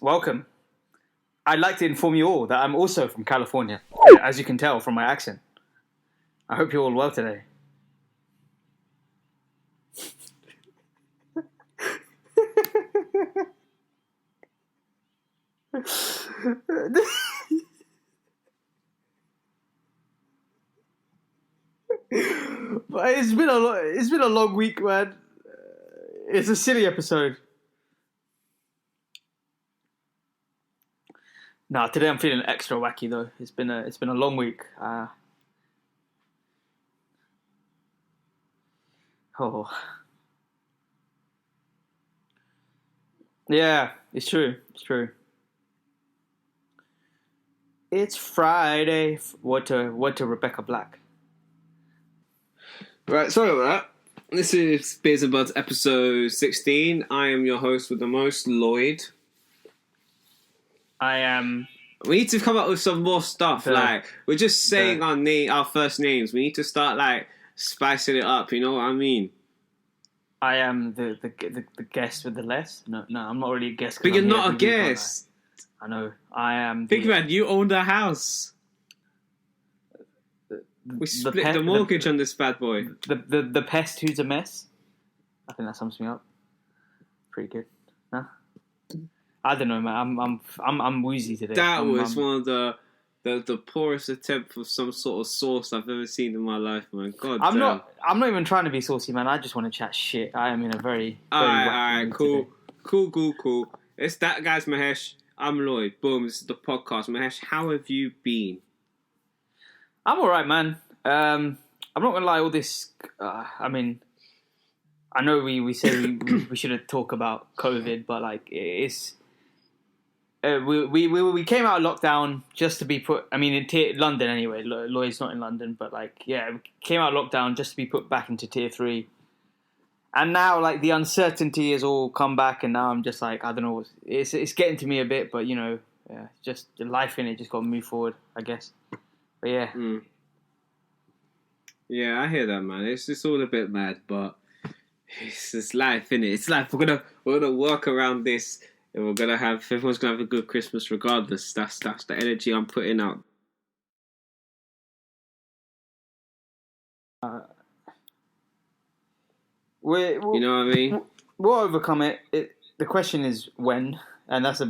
Welcome. I'd like to inform you all that I'm also from California, as you can tell from my accent. I hope you're all well today. But it's been a long week, man. It's a silly episode. Nah, today I'm feeling extra wacky though. It's been a long week. Yeah, it's true. It's true. It's Friday. What to Rebecca Black? Right, sorry about that. This is Beers and Buds episode 16. I am your host with the most, Lloyd. I am. We need to come up with some more stuff. We're just saying our first names. We need to start spicing it up. You know what I mean? I am the guest with the less. No, I'm not really a guest. But you're not a guest. I know. I am. Think about it, you own the house. We split the mortgage on this bad boy. The pest who's a mess. I think that sums me up. Pretty good. Huh? I don't know, man. I'm woozy today. That was one of the poorest attempt of some sort of sauce I've ever seen in my life, man. God I'm damn. I'm not even trying to be saucy, man. I just want to chat shit. I am in a very alright, cool. It's that guy's Mahesh. I'm Lloyd. Boom. This is the podcast. Mahesh, how have you been? I'm alright, man. I'm not gonna lie. All this. I know we say we shouldn't talk about COVID, but it's. We came out of lockdown just to be put. I mean, in London anyway. Lloyd's not in London, but we came out of lockdown just to be put back into tier 3. And now, the uncertainty has all come back, and now I'm just I don't know. It's getting to me a bit, but just the life in it. Just got to move forward, I guess. But yeah. Mm. Yeah, I hear that, man. It's just all a bit mad, but it's life, innit? It's life. We're gonna work around this, and everyone's gonna have a good Christmas regardless. That's the energy I'm putting out. You know what I mean? We'll overcome it. The question is when, and that's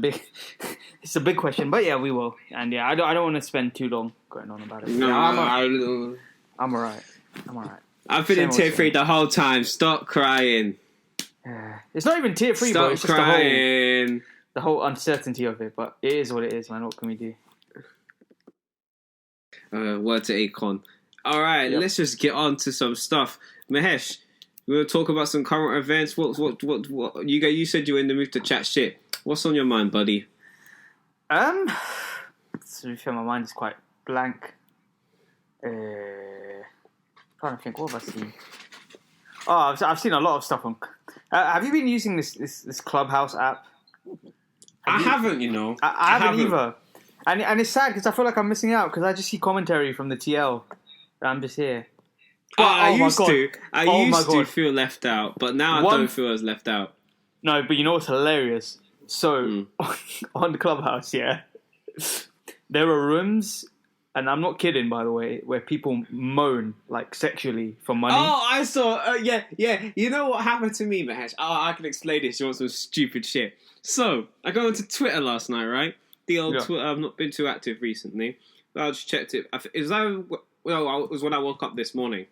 it's a big question. But yeah, we will. And yeah, I don't want to spend too long going on about it. No, I'm alright. I've been in tier 3 the whole time. Stop crying. It's not even tier 3, Stop but it's crying. Just the whole uncertainty of it. But it is what it is, man. What can we do? Word to Akon. Alright, Let's just get on to some stuff. Mahesh, we're going to talk about some current events. What you said you were in the mood to chat shit. What's on your mind, buddy? To be fair, my mind is quite blank. Trying to think, what have I seen? Oh, I've seen a lot of stuff on. Have you been using this Clubhouse app? I haven't, you know. I haven't either. And it's sad because I feel like I'm missing out because I just see commentary from the TL. And I'm just here. I used to feel left out, but now I don't feel as left out. No, but you know what's hilarious? So, on the Clubhouse, there are rooms, and I'm not kidding, by the way, where people moan, sexually, for money. Oh, I saw, yeah. You know what happened to me, Mahesh? Oh, I can explain this. You want some stupid shit. So, I go onto Twitter last night, right? The old Twitter, I've not been too active recently. I just checked it. It was when I woke up this morning.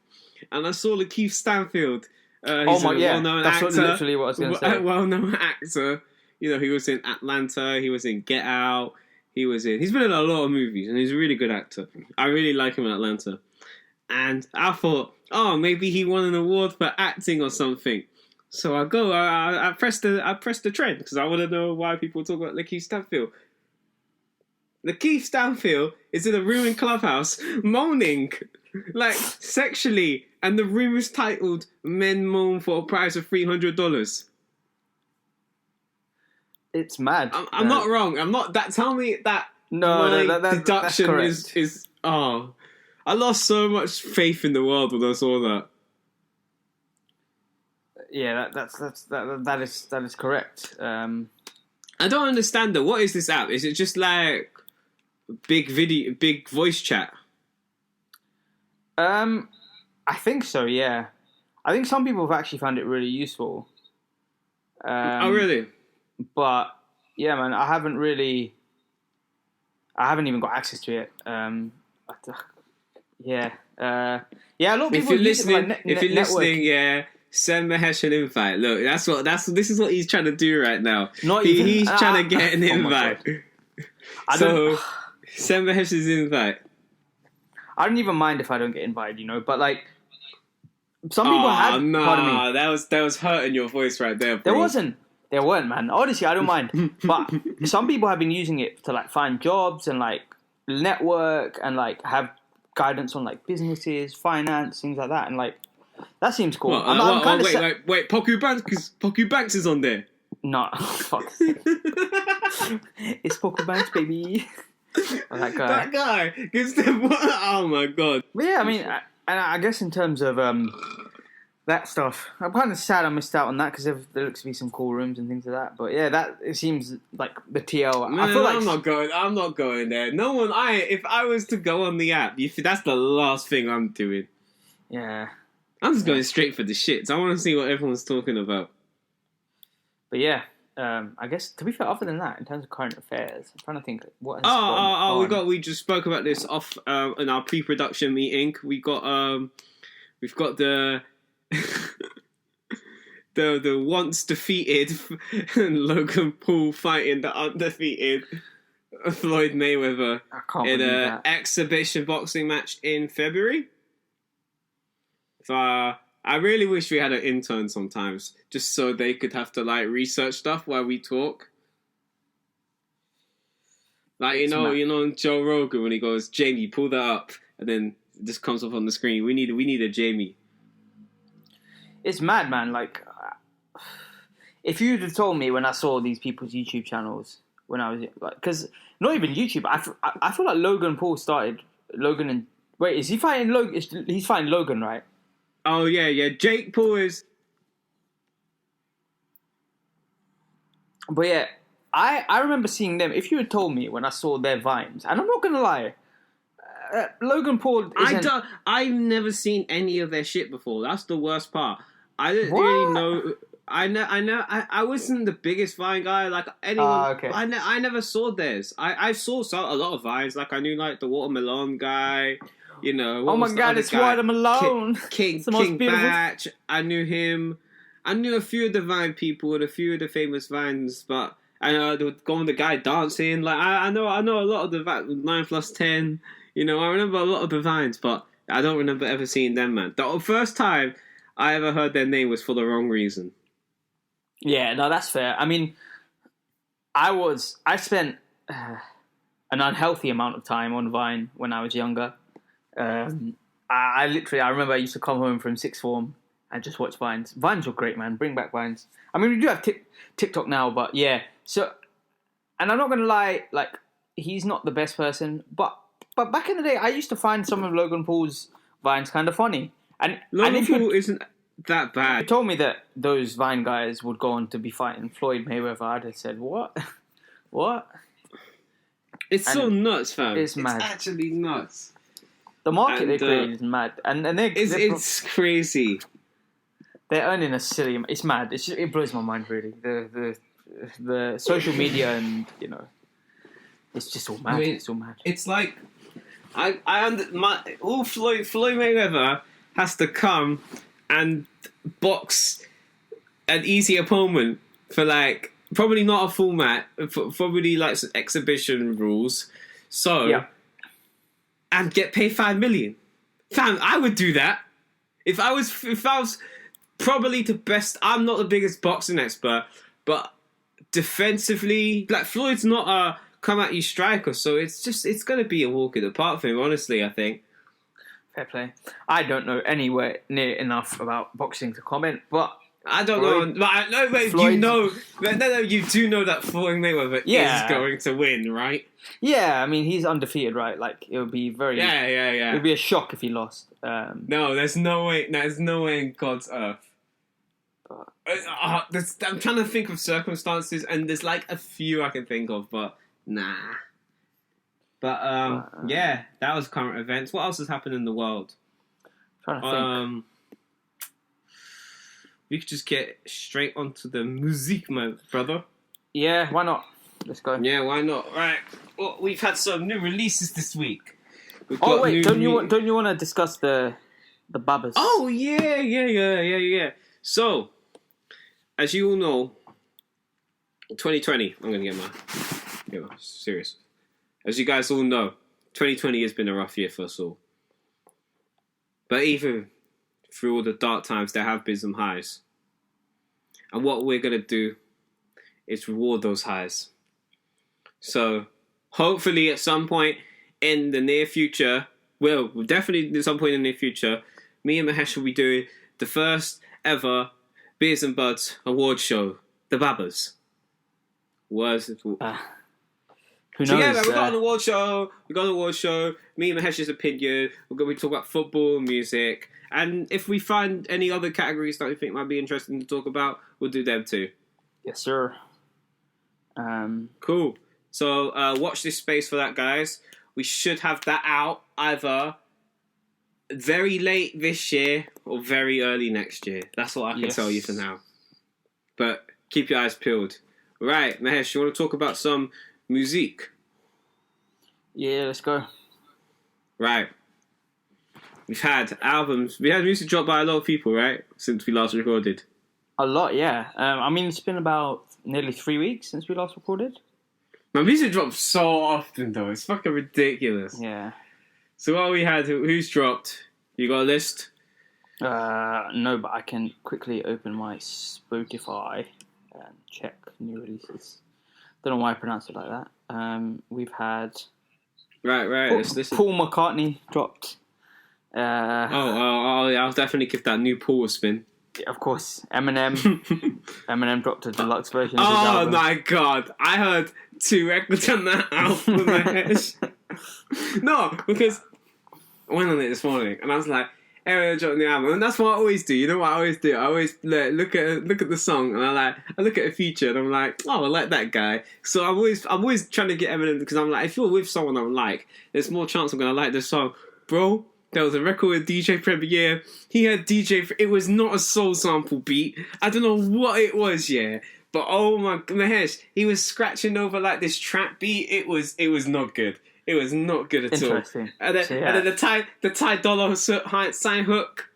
And I saw Keith Stanfield. He's well-known that's actor. Literally what I was going to say. Well-known actor. You know, he was in Atlanta. He was in Get Out. He's been in a lot of movies, and he's a really good actor. I really like him in Atlanta. And I thought, maybe he won an award for acting or something. So I pressed the trend because I want to know why people talk about Lakeith Stanfield. Lakeith Stanfield is in a room in Clubhouse moaning, sexually, and the room is titled "Men Moan for a Price of $300." It's mad. I'm not wrong. I'm not that. Tell me that. That deduction is. Oh, I lost so much faith in the world when I saw that. Yeah, that is correct. I don't understand though. What is this app? Is it just like big voice chat? I think so. Yeah, I think some people have actually found it really useful. Oh, really? But yeah, man, I haven't even got access to it. Yeah, a lot of people. If you're listening, yeah, send Mahesh an invite. Look, this is what he's trying to do right now. He's trying to get an invite. So send Mahesh his invite. I don't even mind if I don't get invited, but like some people had. No, pardon me. that was hurting your voice right there, bro. There weren't, man. Honestly, I don't mind. But some people have been using it to like find jobs and like network and like have guidance on like businesses, finance, things like that, and like that seems cool. Wait, Poku Banks is on there. No, fuck. It's Poku Banks, baby. Oh, that guy gets the. Oh my god. But yeah, I mean, I guess in terms of that stuff, I'm kind of sad I missed out on that because there looks to be some cool rooms and things like that. But yeah, it seems like the TL. Man, I'm not going there. No one. If I was to go on the app, that's the last thing I'm doing. Yeah. I'm just going straight for the shits. I want to see what everyone's talking about. But yeah. I guess to be fair, other than that, in terms of current affairs, I'm trying to think what. We just spoke about this off in our pre-production meeting. We've got the the once defeated Logan Paul fighting the undefeated Floyd Mayweather in an exhibition boxing match in February. So. I really wish we had an intern sometimes, just so they could have to like research stuff while we talk. Like you know, Joe Rogan when he goes, "Jamie, pull that up," and then it just comes up on the screen. We need a Jamie. It's mad, man. Like, if you'd have told me when I saw these people's YouTube channels when I was like, because not even YouTube, I feel like Logan Paul started Logan and wait, is he fighting Logan? He's fighting Logan, right? Oh, yeah. Jake Paul is... But yeah, I remember seeing them. If you had told me when I saw their Vines, and I'm not going to lie, Logan Paul isn't... I've never seen any of their shit before. That's the worst part. I didn't really know... I wasn't the biggest Vine guy. Like, anyone... Okay. I never saw theirs. I saw a lot of Vines. Like, I knew, like, the Watermelon guy... You know, oh my god, it's Watermelon. King Batch. I knew him. I knew a few of the Vine people and a few of the famous Vines, but I know the guy dancing. Like I know a lot of the 9+10. You know, I remember a lot of the Vines, but I don't remember ever seeing them, man. The first time I ever heard their name was for the wrong reason. Yeah, no, that's fair. I mean, I spent an unhealthy amount of time on Vine when I was younger. I remember I used to come home from sixth form and just watch Vines. Vines were great, man. Bring back Vines. I mean, we do have TikTok now, but yeah. So, and I'm not going to lie, like, he's not the best person, but back in the day, I used to find some of Logan Paul's Vines kind of funny. And Logan Paul isn't that bad. If you told me that those Vine guys would go on to be fighting Floyd Mayweather, I'd have said, what? What? It's so nuts, fam. It's mad. It's actually nuts. The market they created is mad, and it's crazy. They're earning a silly. It's mad. It blows my mind, really. The social media and it's just all mad. I mean, it's all mad. It's like Floyd Mayweather has to come and box an easy opponent for like probably not a full match, probably like some exhibition rules. So. Yeah. And get paid $5 million. Fam, I would do that. If I was probably the best, I'm not the biggest boxing expert, but defensively, like Floyd's not a come at you striker, so it's gonna be a walk in the park for him, honestly, I think. Fair play. I don't know anywhere near enough about boxing to comment, but I don't know. But you do know that Floyd Mayweather is going to win, right? Yeah, I mean, he's undefeated, right? Like, it would be very... Yeah. It would be a shock if he lost. No, there's no way in God's earth. I'm trying to think of circumstances, and there's like a few I can think of, but nah. But yeah, that was current events. What else has happened in the world? Trying to think. We could just get straight onto the music, my brother. Yeah, why not? Let's go. Yeah, why not? Right. Well, we've had some new releases this week. Oh wait, don't you want to discuss the babbers? Oh yeah. So, as you all know, 2020. I'm gonna get my serious. As you guys all know, 2020 has been a rough year for us all. But even through all the dark times, there have been some highs. And what we're going to do is reward those highs. So, hopefully at some point in the near future, well, definitely at some point in the near future, me and Mahesh will be doing the first ever Beers and Buds award show, the Babbers. Who knows? So yeah, man, we got an award show. Me and Mahesh's opinion. We're going to talk about football, music, and if we find any other categories that we think might be interesting to talk about, we'll do them too. Yes, sir. Cool. So watch this space for that, guys. We should have that out either very late this year or very early next year. That's what I can tell you for now. But keep your eyes peeled. Right, Mahesh, you want to talk about some music? Yeah, let's go. Right. We've had albums. We had music dropped by a lot of people, right? Since we last recorded. A lot, yeah. I mean, it's been about nearly 3 weeks since we last recorded. My music drops so often, though. It's fucking ridiculous. Yeah. So what we had, who's dropped? You got a list? No, but I can quickly open my Spotify and check new releases. Don't know why I pronounce it like that. We've had... Right. Let's listen. Paul McCartney dropped. I'll definitely give that new Paul a spin. Of course, Eminem. Eminem dropped a deluxe version of his album. Oh my god, I heard 2 records on that album. No, because I went on it this morning and I was like, Eminem dropped the album, and that's what I always do. You know what I always do? I always look at the song and I look at a feature and I'm like, oh, I like that guy. So I'm always trying to get Eminem because I'm like, if you're with someone I like, there's more chance I'm gonna like this song, bro. There was a record with DJ Premier. He had it was not a soul sample beat. I don't know what it was, yeah. But oh my Mahesh, he was scratching over like this trap beat. It was not good. It was not good at all. Interesting. And then the Ty Dolla sign hook.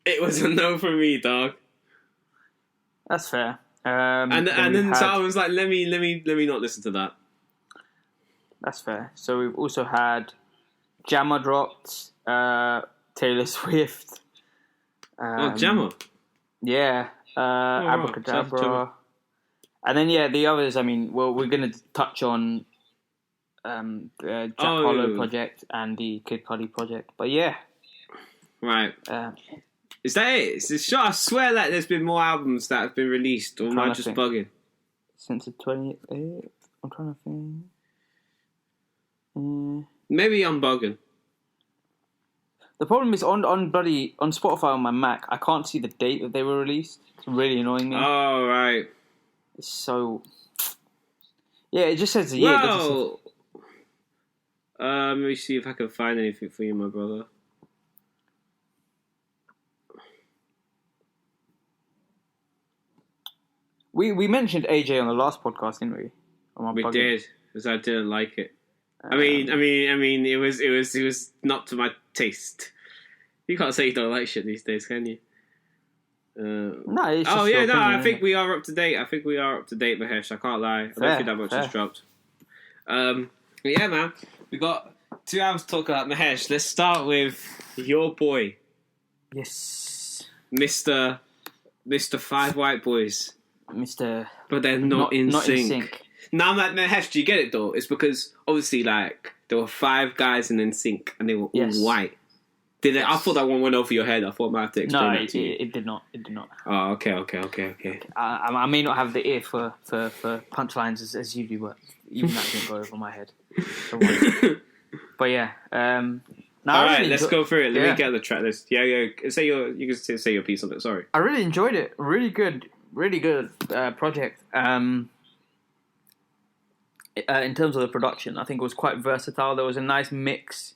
It was a no for me, dog. That's fair. So I was like, let me not listen to that. That's fair. So we've also had Jammer dropped. Taylor Swift. Jammer. Yeah. Abracadabra. And then, the others, I mean, well, we're going to touch on the Jack Harlow project and the Kid Cudi project. But yeah. Right. Is that it? Is it sure? I swear like there's been more albums that have been released, or am I just bugging? Since the 28th? I'm trying to think. Maybe I'm bugging. The problem is on Spotify on my Mac, I can't see the date that they were released. It's really annoying me. Oh, right. It's so... Yeah, it just says a year. Well, let me see if I can find anything for you, my brother. We mentioned AJ on the last podcast, didn't we? We did, because I didn't like it. I mean, it was not to my taste. You can't say you don't like shit these days, can you? No. It's just I think we are up to date. Mahesh. I can't lie. I don't think that much has dropped. Yeah, man. We got 2 hours to talk about Mahesh. Let's start with your boy. Yes. Mr. 5 White Boys. But they're not in sync. Now I'm like, Mahesh, do you get it though? It's because obviously, like, there were 5 guys in NSYNC and they were all white. I thought that one went over your head. I thought I might have to explain that to you. It did not. It did not. Oh, okay. I may not have the ear for punchlines as you do, but even that didn't go over my head. But yeah, No, All I right, really let's enjoy- go through it. Let yeah. me get the track list. Yeah. You can say your piece on it. Sorry. I really enjoyed it. Really good project. In terms of the production, I think it was quite versatile. There was a nice mix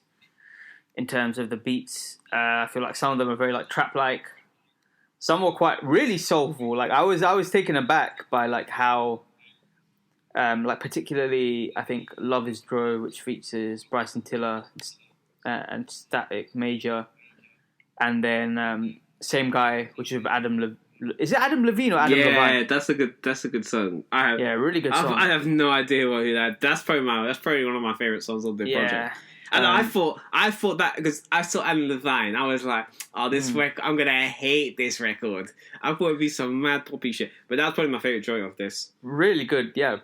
in terms of the beats. I feel like some of them are very like trap-like. Some were quite really soulful. Like I was taken aback by like how, like particularly I think "Love Is Dro," which features Bryson Tiller and Static Major, and then "Same Guy," which is Adam. Is it Adam Levine or Adam Levine? Yeah, that's a good song. Really good song. I have no idea what that. That's probably one of my favorite songs on the project. And I thought that because I saw Adam Levine, I was like, "Oh, this record! I'm gonna hate this record." I thought it'd be some mad poppy shit, but that's probably my favorite joint of this. Really good, yeah.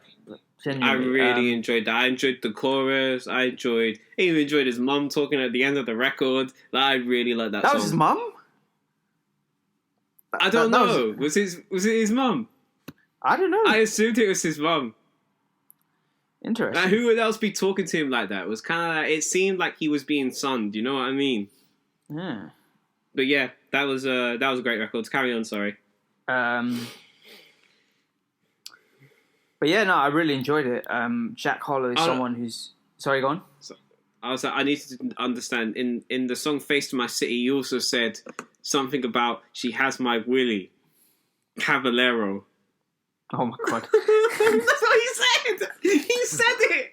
Genuinely. I really enjoyed that. I enjoyed the chorus. I even enjoyed his mum talking at the end of the record. Like, I really liked that song. That was his mum? I don't know. Was it his mum? I don't know. I assumed it was his mum. Interesting. Like, who would else be talking to him like that? It was kind of like, it seemed like he was being sunned. You know what I mean? Yeah. But yeah, that was a great record. Carry on. Sorry. But yeah, no, I really enjoyed it. Jack Harlow is someone who's... Sorry, go on. I was like, I need to understand. In the song "Face to My City," you also said something about "She Has My Willie," Caballero. Oh my god. That's what he said. He said it.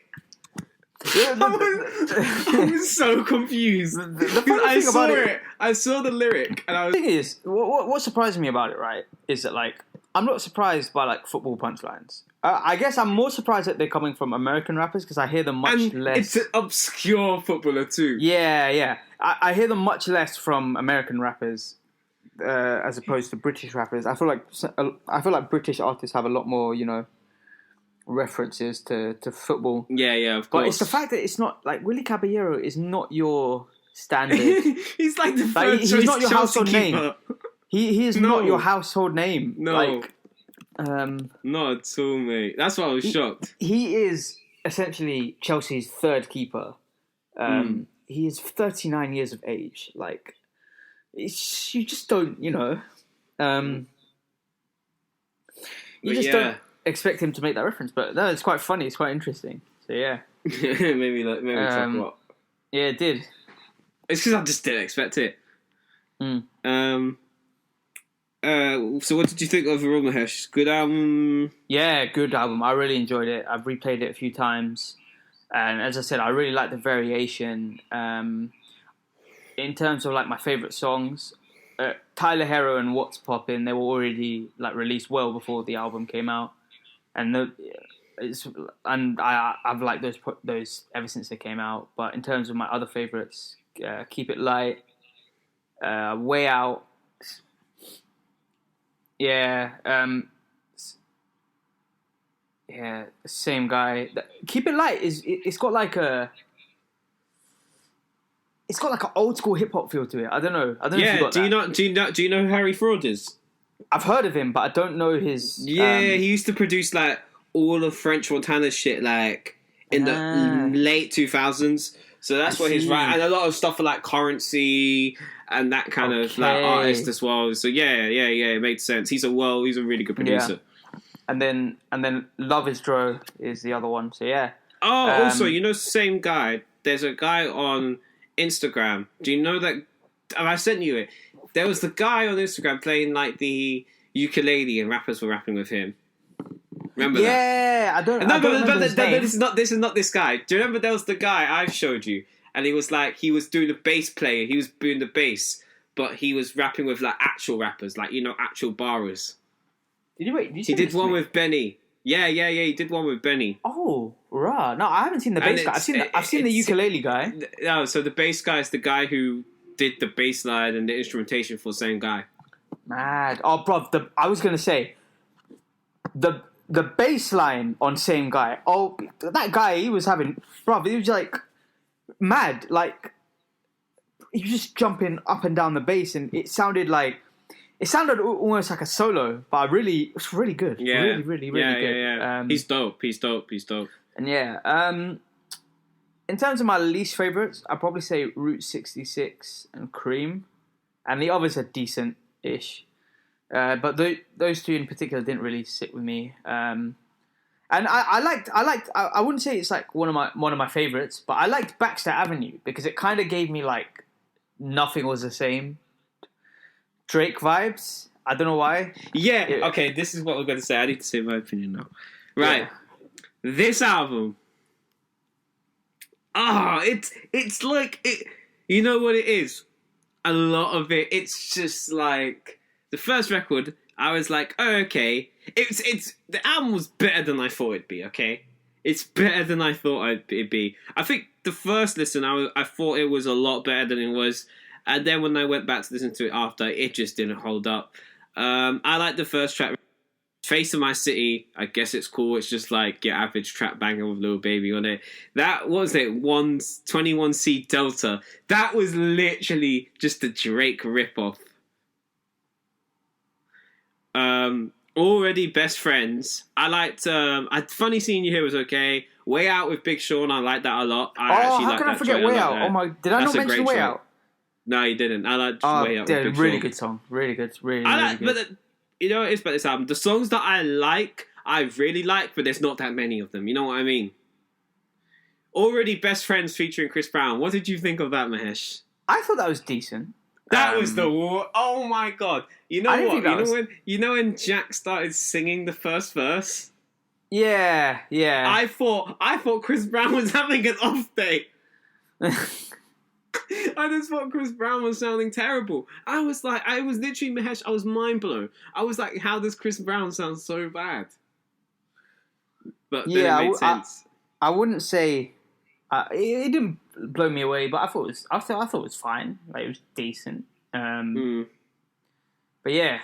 I was so confused. I saw it. I saw the lyric, and I was. The thing is, what surprised me about it, right, is that like I'm not surprised by like football punchlines. I guess I'm more surprised that they're coming from American rappers because I hear them much less. It's an obscure footballer too. Yeah. I hear them much less from American rappers as opposed to British rappers. I feel like British artists have a lot more, references to football. Yeah, of course. But it's the fact that it's not like Willie Caballero is not your standard. He's like the first he's choice not your Chelsea household keeper. name. He is not your household name. No. Like, not at all, mate. That's why I was shocked. He is essentially Chelsea's third keeper. He is 39 years of age. Like, you just don't, don't expect him to make that reference. But no, it's quite funny. It's quite interesting. So yeah, maybe talk about. Yeah, it did. It's because I just didn't expect it. So what did you think overall, Mahesh? Good album? Yeah, good album. I really enjoyed it. I've replayed it a few times. And as I said, I really like the variation. In terms of like my favourite songs, Tyler Hero and What's Poppin', they were already like released well before the album came out. And I've liked those ever since they came out. But in terms of my other favourites, Keep It Light, Way Out, Same Guy. Keep It Light it's got like an old school hip hop feel to it. I don't know. If you got that. Do you know who Harry Fraud is? I've heard of him, but I don't know his. Yeah, he used to produce like all of French Montana's shit, like in the late 2000s. So that's what he's right, and a lot of stuff for like Currency and that kind of like artist as well. So yeah, it made sense. He's a really good producer. Yeah. And then Love Is Dro is the other one. So yeah. Oh, also, Same Guy. There's a guy on Instagram. Do you know that? I sent you it. There was the guy on Instagram playing like the ukulele, and rappers were rapping with him. Remember that? Yeah, I don't remember his name. This is not this guy. Do you remember there was the guy I showed you? And he was doing the bass player. He was doing the bass, but he was rapping with like actual rappers, like actual barrers. He did one with Benny. Yeah. He did one with Benny. Oh, right. No, I haven't seen the bass guy. I've seen the ukulele guy. No, so the bass guy is the guy who did the bass line and the instrumentation for Same Guy. Mad. Oh, bro. I was gonna say the bass line on Same Guy. Oh, that guy. He was like mad. Like he was just jumping up and down the bass, and it sounded almost like a solo, but it was really good. Really, really, really good. Yeah. He's dope. And yeah, in terms of my least favourites, I'd probably say Route 66 and Cream. And the others are decent-ish. But those two in particular didn't really sit with me. And I wouldn't say it's like one of my favourites, but I liked Baxter Avenue because it kind of gave me like Nothing Was the Same Drake vibes. I don't know why. Yeah, okay, this is what we're going to say. I need to say my opinion now. Right. Yeah. This album. It's like it. You know what it is? A lot of it. It's just like the first record. I was like, oh, okay. It's the album was better than I thought it'd be. Okay, it's better than I thought it'd be. I think the first listen, I thought it was a lot better than it was, and then when I went back to listen to it after, it just didn't hold up. I like the first track. Face of My City, I guess it's cool. It's just like your average trap banger with Lil Baby on it. That was it, 21C Delta. That was literally just a Drake ripoff. Already Best Friends. I liked. Funny Seeing You Here was okay. Way Out with Big Sean, I like that a lot. How can I forget Way Out? Oh my! Did I not mention Way Out? No, you didn't. I liked Way Out. With Big really Sean. Good song. Really good. Really good. But you know what it is about this album? The songs that I really like, but there's not that many of them. You know what I mean? Already Best Friends featuring Chris Brown. What did you think of that, Mahesh? I thought that was decent. That was oh my god! You know what? You know when Jack started singing the first verse? Yeah. I thought Chris Brown was having an off day. I just thought Chris Brown was sounding terrible. I was literally, Mahesh, I was mind blown. I was like, how does Chris Brown sound so bad? But then it made sense. I wouldn't say it didn't blow me away, but I thought it was fine. Like, it was decent. But yeah.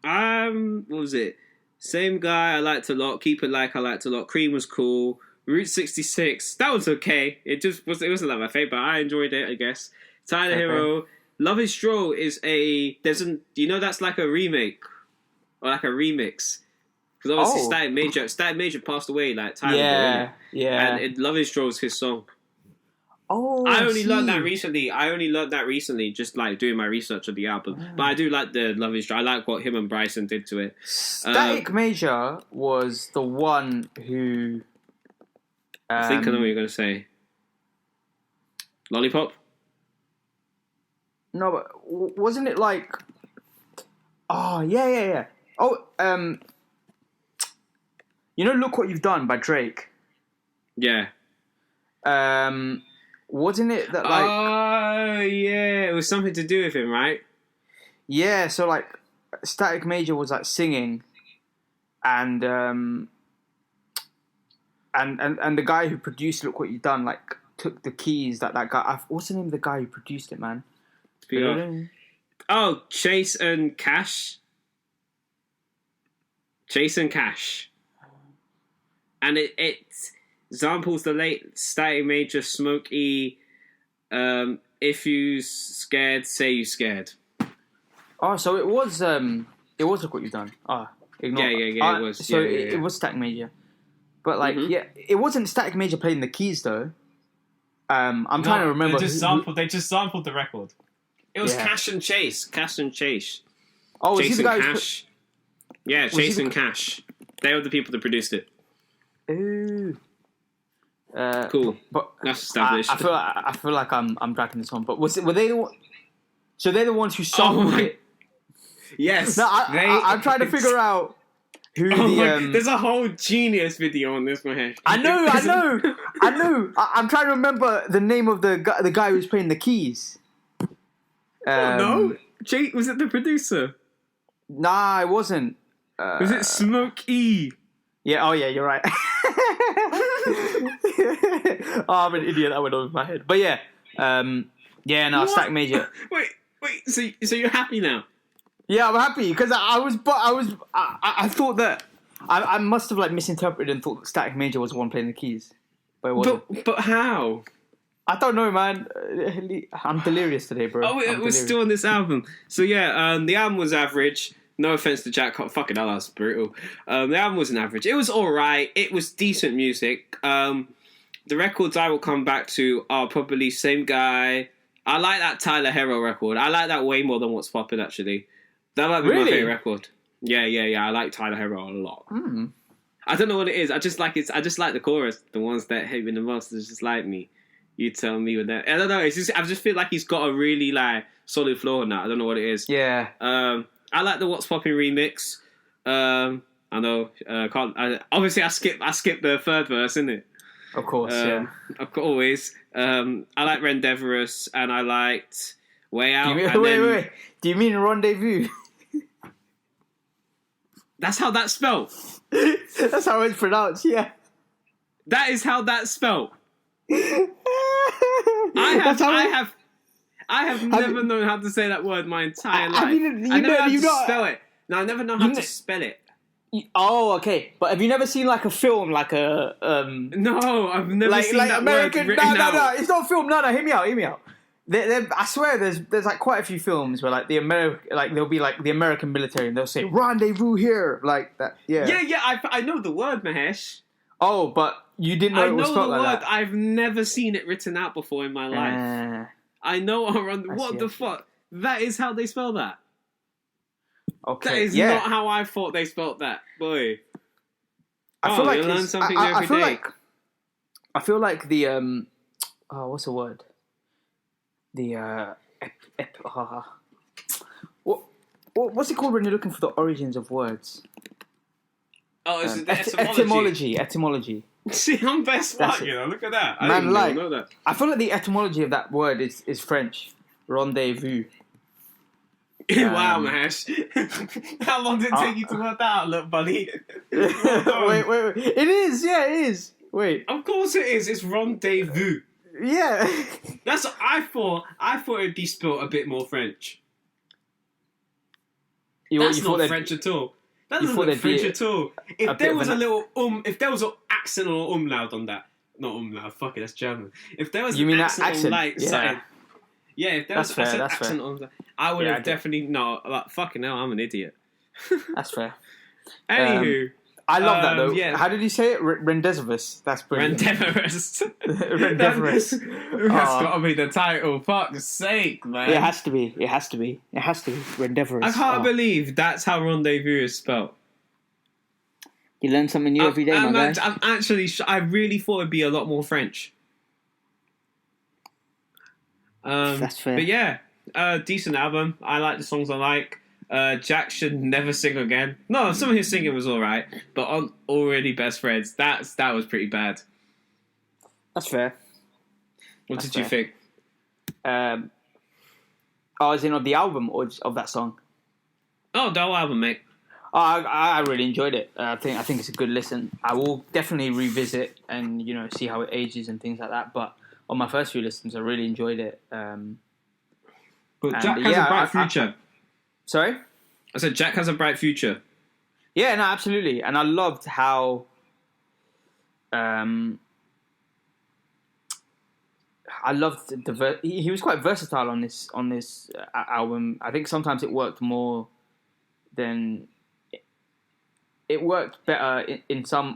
What was it? Same Guy I liked a lot. Keep It Like I liked a lot. Cream was cool. Route 66, that was okay. It wasn't like my favorite, but I enjoyed it, I guess. Tyler Hero, Love Is Stroll is that's like a remake or like a remix. Because obviously Static Major passed away like time ago. Yeah. And Love Is Stroll is his song. Oh, I only learned that recently, just like doing my research of the album. Oh. But I do like the Love Is Stroll. I like what him and Bryson did to it. Static Major was the one who. I think I know what you're going to say. Lollipop? No, but wasn't it like... Oh, yeah. Oh, Look What You've Done by Drake? Yeah. Wasn't it that like... Oh, yeah. It was something to do with him, right? Yeah, so like Static Major was like singing and the guy who produced Look What You've Done, like, took the keys that guy... What's the name of the guy who produced it, man? Oh, Chase and Cash. And it samples the late Static Major Smokey, If You Scared, Say You Scared. Oh, so it was Look What You've Done. Oh, ignore it was. So it was Static Major. But, like, it wasn't Static Major playing the keys, though. I'm trying to remember. They just sampled the record. It was Cash and Chase. Oh, Chase is he the guy and Cash. Yeah, Chase and Cash. They were the people that produced it. Ooh. Cool. But that's established. I feel like I'm dragging this on. But were they the one? So they're the ones who sampled it? Yes. No, I'm trying to figure out... There's a whole genius video on this, Mahesh. I know. I'm trying to remember the name of the guy who's playing the keys. No, Jake, was it the producer? Nah, it wasn't. Was it Smokey? Yeah. Oh, yeah. You're right. I'm an idiot. That went over my head. But yeah, Static Major. Wait. So you're happy now? Yeah, I'm happy because I thought that I must have like misinterpreted and thought that Static Major was the one playing the keys, but it wasn't. But how? I don't know, man. I'm delirious today, bro. Oh, it was still on this album. So yeah, the album was average. No offense to Jack, fucking hell, that's brutal. The album was an average. It was alright. It was decent music. The records I will come back to are probably Same Guy. I like that Tyler Herro record. I like that way more than What's Poppin', actually. That might be my favorite record. Yeah. I like Tyler Herro a lot. I don't know what it is. I just like the chorus. The ones that hate me the most is just like me. You tell me what that. I don't know. It's just I just feel like he's got a really like solid flow on that. I don't know what it is. Yeah. I like the What's Poppin' remix. I know. Obviously, I skipped the third verse, innit? Of course. Yeah. Always. I like Rendezvous, and I liked Way Out. Wait. Do you mean Rendezvous? That's how that's spelled. That's how it's pronounced. Yeah. That is how that's spelled. I have never known how to say that word my entire life. I never know how to spell it. No, I never know how to spell it. Oh, okay. But have you never seen like a film, like a No, I've never seen that American, word written out. No, it's not a film. No, hear me out. I swear, there's like quite a few films where like there'll be like the American military and they'll say rendezvous here, like that. Yeah. Yeah. I know the word, Mahesh. Oh, but you didn't know it was spelled like that. I've never seen it written out before in my life. I know what the fuck? That is how they spell that. Okay. That is not how I thought they spelled that, boy. I feel like you learn something every day. I feel like the what's the word? The what's it called when you're looking for the origins of words? Oh, is it etymology? Etymology. See, I'm best smart, you know. Look at that. I didn't even know that. I feel like the etymology of that word is French. Rendezvous. Wow, Mahesh. How long did it take you to work that out, look, buddy? Wait. It is. Yeah, it is. Wait. Of course it is. It's rendezvous. Yeah. That's what I thought. I thought it'd be spelled a bit more French. That's not French at all. That doesn't look French at all. If there was if there was an accent or umlaut on that, not umlaut, fuck it, that's German. If there was an accent on like something, if there was an accent on that, I would have definitely not. Like, fucking hell, I'm an idiot. That's fair. Anywho. I love that though. Yeah. How did you say it? Rendezvous. That's brilliant. Rendezvous. Rendezvous. That's got to be the title. Fuck's sake, man. It has to be. Rendezvous. I can't believe that's how rendezvous is spelled. You learn something new every day, my guy. I'm actually. I really thought it'd be a lot more French. That's fair. But yeah, decent album. I like the songs I like. Jack should never sing again. No, some of his singing was alright, but on Already Best Friends, that was pretty bad. That's fair. What did you think? Is it on the album or just of that song? Oh, the whole album, mate. I really enjoyed it. I think it's a good listen. I will definitely revisit and see how it ages and things like that. But on my first few listens, I really enjoyed it. But Jack has a bright future. Sorry? I said Jack has a bright future. Yeah, no, absolutely. And I loved how he was quite versatile on this album. I think sometimes it worked more than it worked better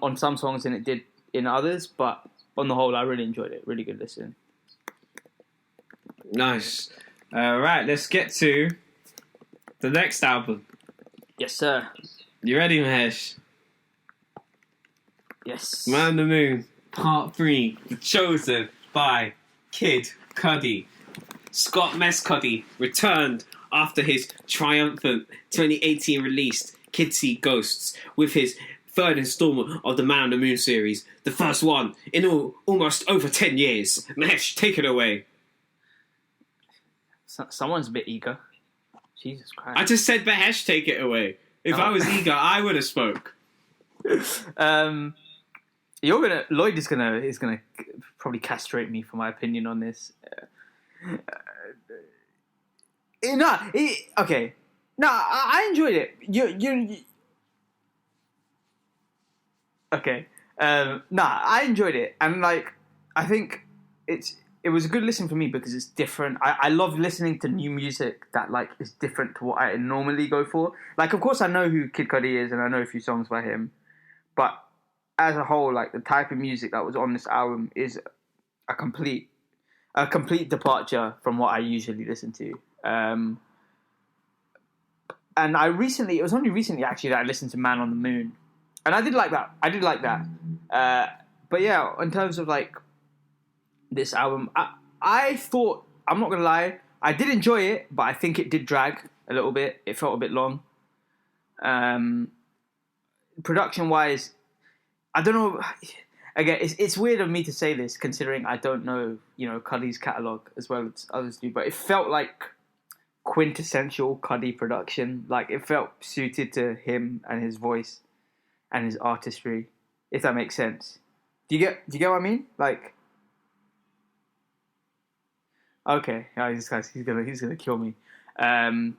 on some songs than it did in others, but on the whole I really enjoyed it. Really good listen. Nice. Right, let's get to the next album. Yes, sir. You ready, Mahesh? Yes. Man on the Moon, Part 3, The Chosen by Kid Cudi. Scott Cudi returned after his triumphant 2018 release, Kids See Ghosts, with his third installment of the Man on the Moon series, the first one in almost over 10 years. Mahesh, take it away. Someone's a bit eager. Jesus Christ. I just said Mahesh, take it away. If I was eager, I would have spoke. Lloyd is gonna probably castrate me for my opinion on this. Okay. No, I enjoyed it. You okay. I enjoyed it, and I think it it was a good listen for me because it's different. I love listening to new music that like is different to what I normally go for. Like, of course, I know who Kid Cudi is and I know a few songs by him, but as a whole, like the type of music that was on this album is a complete departure from what I usually listen to. And it was only recently actually that I listened to Man on the Moon, and I did like that. But yeah, in terms of like this album, I thought, I'm not gonna lie, I did enjoy it, but I think it did drag a little bit. It felt a bit long. Production wise, I don't know. Again, it's weird of me to say this considering I don't know, Cudi's catalogue as well as others do, but it felt like quintessential Cudi production. Like it felt suited to him and his voice and his artistry, if that makes sense. Do you get what I mean? Like, okay, this guy's he's gonna kill me. The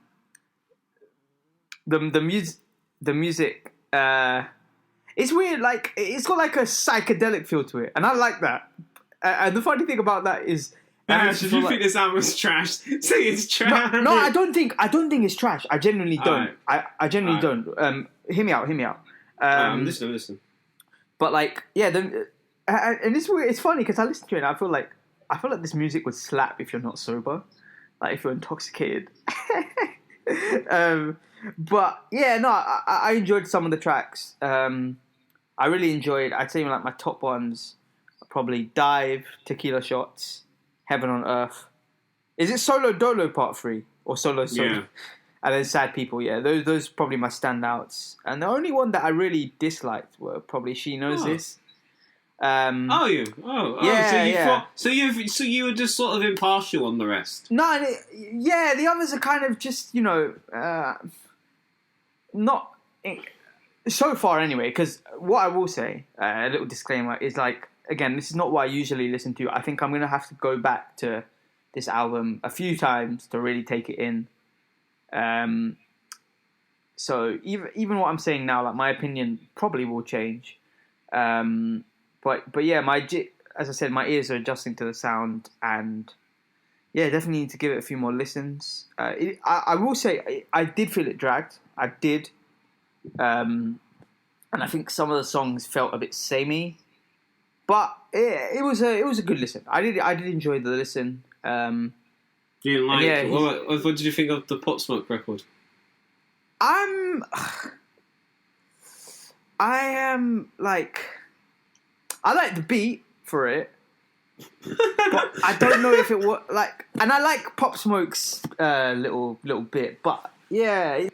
music. It's weird, like, it's got like a psychedelic feel to it, and I like that. And the funny thing about that is... Should you think this album's trash? Say it's trash. No, I don't think it's trash. I genuinely don't. Right. I genuinely don't. Hear me out. I'm listening. But like, yeah, and it's weird. It's funny because I listen to it and I feel like this music would slap if you're not sober, like if you're intoxicated. But yeah, no, I enjoyed some of the tracks. I really enjoyed. I'd say like my top ones are probably Dive, Tequila Shots, Heaven on Earth. Is it Solo Dolo Part 3 or Solo? Yeah. And then Sad People. Yeah, those are probably my standouts. And the only one that I really disliked were probably She Knows This. Yeah. So you Yeah. you were just sort of impartial on the rest. No, the others are kind of just not so far anyway. Because what I will say, a little disclaimer, is like, again, this is not what I usually listen to. I think I'm gonna have to go back to this album a few times to really take it in. So even what I'm saying now, like my opinion probably will change. But yeah, as I said, my ears are adjusting to the sound, and yeah, definitely need to give it a few more listens. I will say I did feel it dragged. I did, and I think some of the songs felt a bit samey, but it was a good listen. I did enjoy the listen. You didn't like? Yeah, what did you think of the Pop Smoke record? I am like, I like the beat for it, but I don't know if it was like, and I like Pop Smoke's little bit, but yeah,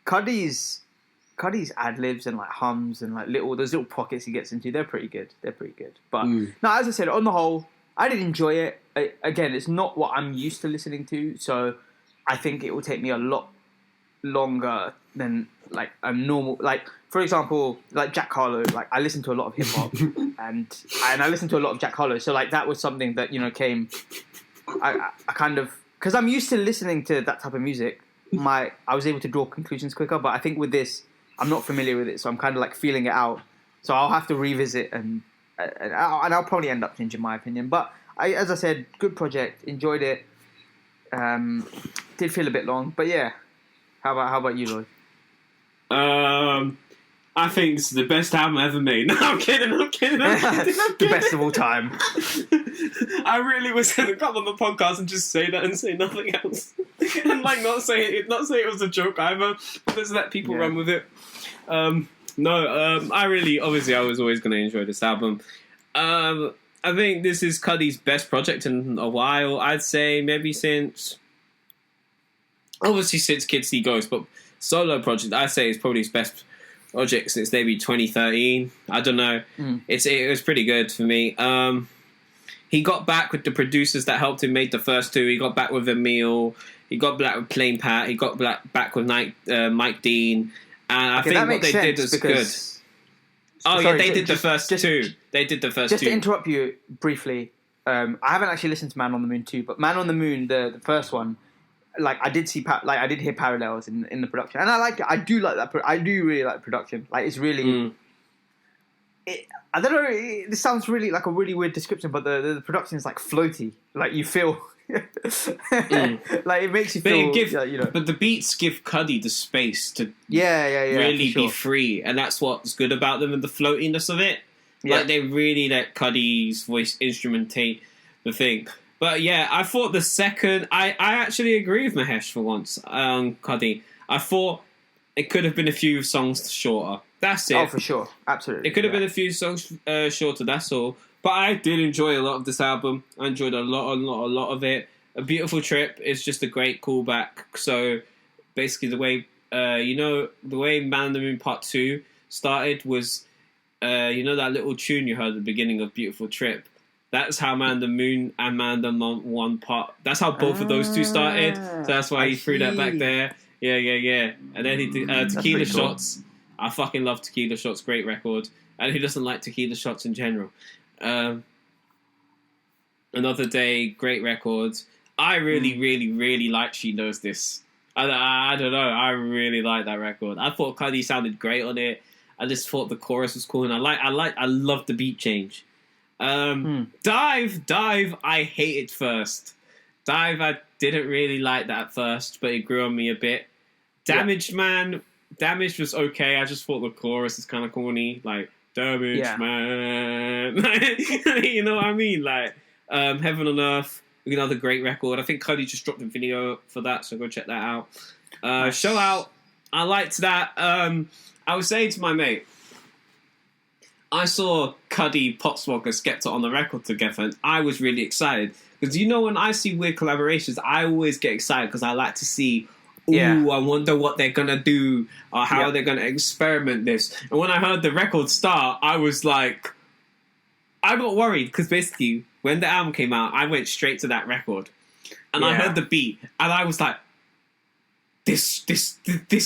Cudi's ad libs and like hums and like those little pockets he gets into, they're pretty good. But no, as I said, on the whole, I did enjoy it. Again, it's not what I'm used to listening to, so I think it will take me a lot longer than like a normal, like for example, like Jack Harlow. Like I listen to a lot of hip hop and I listen to a lot of Jack Harlow. So like that was something that came. I kind of, because I'm used to listening to that type of music. I was able to draw conclusions quicker, but I think with this, I'm not familiar with it, so I'm kind of like feeling it out. So I'll have to revisit and I'll probably end up changing my opinion. But as I said, good project, enjoyed it. Did feel a bit long, but yeah. How about you, Lloyd? I think it's the best album ever made. No, I'm kidding. The best of all time. I really was going to come on the podcast and just say that and say nothing else, and like not say it was a joke either. Just let people run with it. I was always going to enjoy this album. I think this is Cudi's best project in a while. I'd say maybe since Kids See Ghosts, but solo project I'd say is probably his best project since maybe 2013. I don't know. It was pretty good for me. He got back with the producers that helped him make the first two. He got back with Emil. He got back with Plain Pat. He got back with Mike Dean. And I think what they did was good. They did the first two. They did the first two. Just to interrupt you briefly, I haven't actually listened to Man on the Moon 2, but Man on the Moon, the first one, like I did see, I did hear parallels in the production, and I like it. I do like that. I do really like production. Like it's really, I don't know. This sounds really like a really weird description, but the production is like floaty. Like you feel, like it makes you feel. But the beats give Cudi the space to really be free, and that's what's good about them and the floatiness of it. Yeah. Like they really let Cudi's voice instrumentate the thing. But yeah, I thought the second. I actually agree with Mahesh for once. Cudi. I thought it could have been a few songs shorter. That's it. Oh, for sure. Absolutely. It could have been a few songs shorter, that's all. But I did enjoy a lot of this album. I enjoyed a lot of it. A Beautiful Trip is just a great callback. So basically the way, the way Man on the Moon Part 2 started was, that little tune you heard at the beginning of Beautiful Trip. That's how Man on the Moon and Man on the Moon 1 part, that's how both of those two started. So that's why he threw that back there. Yeah. And then he did Tequila Shots. Cool. I fucking love Tequila Shots, great record. And who doesn't like Tequila Shots in general? Another Day, great record. I really like She Knows This. I don't know, I really like that record. I thought Cudi sounded great on it. I just thought the chorus was cool, and I loved the beat change. Dive, I hated first. Dive, I didn't really like that at first, but it grew on me a bit. Damaged Man was okay. I just thought the chorus is kind of corny. Like, Damaged Man. You know what I mean? Like, Heaven on Earth, another great record. I think Cudi just dropped a video for that, so go check that out. Show Out, I liked that. I was saying to my mate, I saw Cudi, Pop Smoke, and Skepta on the record together, and I was really excited. Because when I see weird collaborations, I always get excited because I like to see, I wonder what they're going to do, or how they're going to experiment this. And when I heard the record start, I was like, I got worried, because basically, when the album came out, I went straight to that record. And I heard the beat, and I was like, this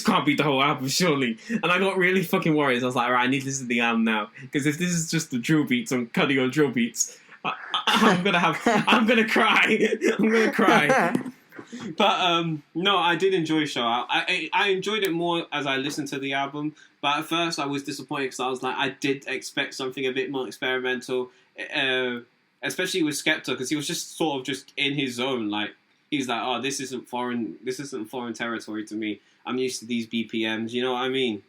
can't be the whole album, surely. And I got really fucking worried. I was like, all right, I need to listen to the album now. Because if this is just the drill beats on Cudi on drill beats, I'm gonna cry. I'm gonna cry. But no, I did enjoy Show Out. I enjoyed it more as I listened to the album. But at first I was disappointed because I was like, I did expect something a bit more experimental, especially with Skepta, because he was just sort of just in his zone. Like, he's like, oh, this isn't foreign territory to me. I'm used to these BPMs. You know what I mean?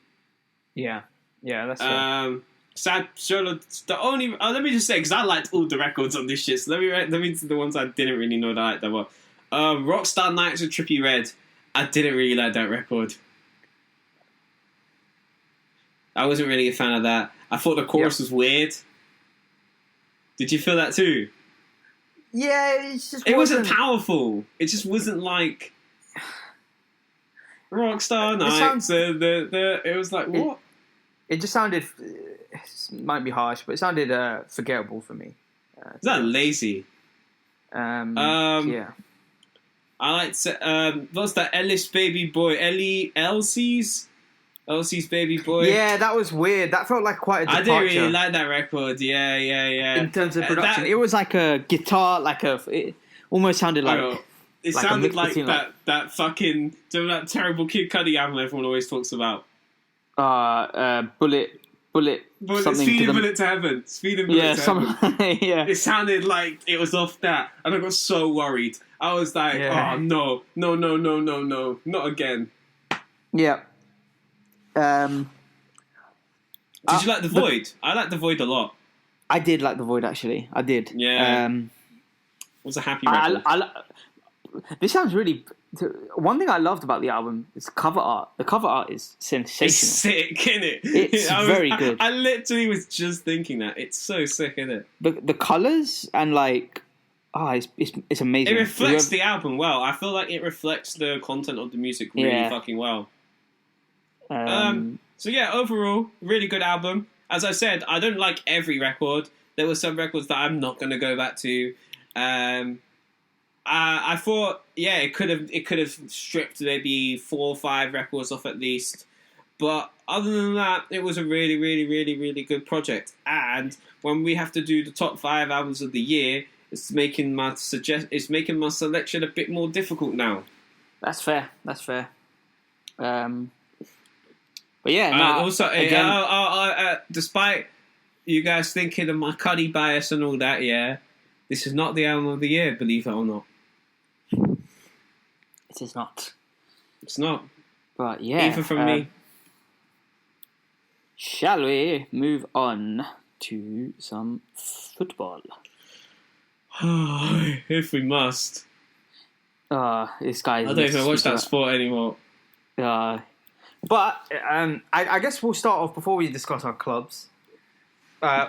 Yeah, that's right. Sad Solo. The only let me just say, because I liked all the records on this shit. So let me see the ones I didn't really know that I liked that well. Rockstar Nights with Trippie Redd. I didn't really like that record. I wasn't really a fan of that. I thought the chorus was weird. Did you feel that too? Yeah, it wasn't powerful. It just wasn't like Rockstar Nights. It was like, what? It just sounded. It might be harsh, but it sounded forgettable for me. Is that lazy? Yeah. I liked. What's that? Elsie's Baby Boy. Yeah, that was weird. That felt like quite a departure. I didn't really like that record. Yeah. In terms of production, it was like a guitar, it almost sounded like. It sounded like that fucking. Do you know that terrible Kid Cudi album everyone always talks about? Bullet. Something Speeding Bullet to Heaven. Speeding Bullet to Heaven. Yeah. It sounded like it was off that, and I got so worried. I was like, oh no, not again. Yeah. Did you like The Void? I liked The Void a lot. I did like The Void, actually. I did. Yeah. It was a happy record. This sounds really... One thing I loved about the album is cover art. The cover art is sensational. It's sick, isn't it? It's very good. I literally was just thinking that. It's so sick, isn't it? The colours and it's amazing. It reflects the album well. I feel like it reflects the content of the music really fucking well. So yeah, overall, really good album. As I said, I don't like every record. There were some records that I'm not going to go back to. I thought, it could have stripped maybe 4 or 5 records off at least. But other than that, it was a really, really, really, really good project. And when we have to do the top 5 albums of the year, it's making my selection a bit more difficult now. That's fair. But yeah, also, again, despite you guys thinking of my Cudi bias and all that, yeah. This is not the album of the year, believe it or not. It is not. It's not. But yeah. Even from me. Shall we move on to some football? If we must. This guy. I don't even watch that sport anymore. But I guess we'll start off before we discuss our clubs.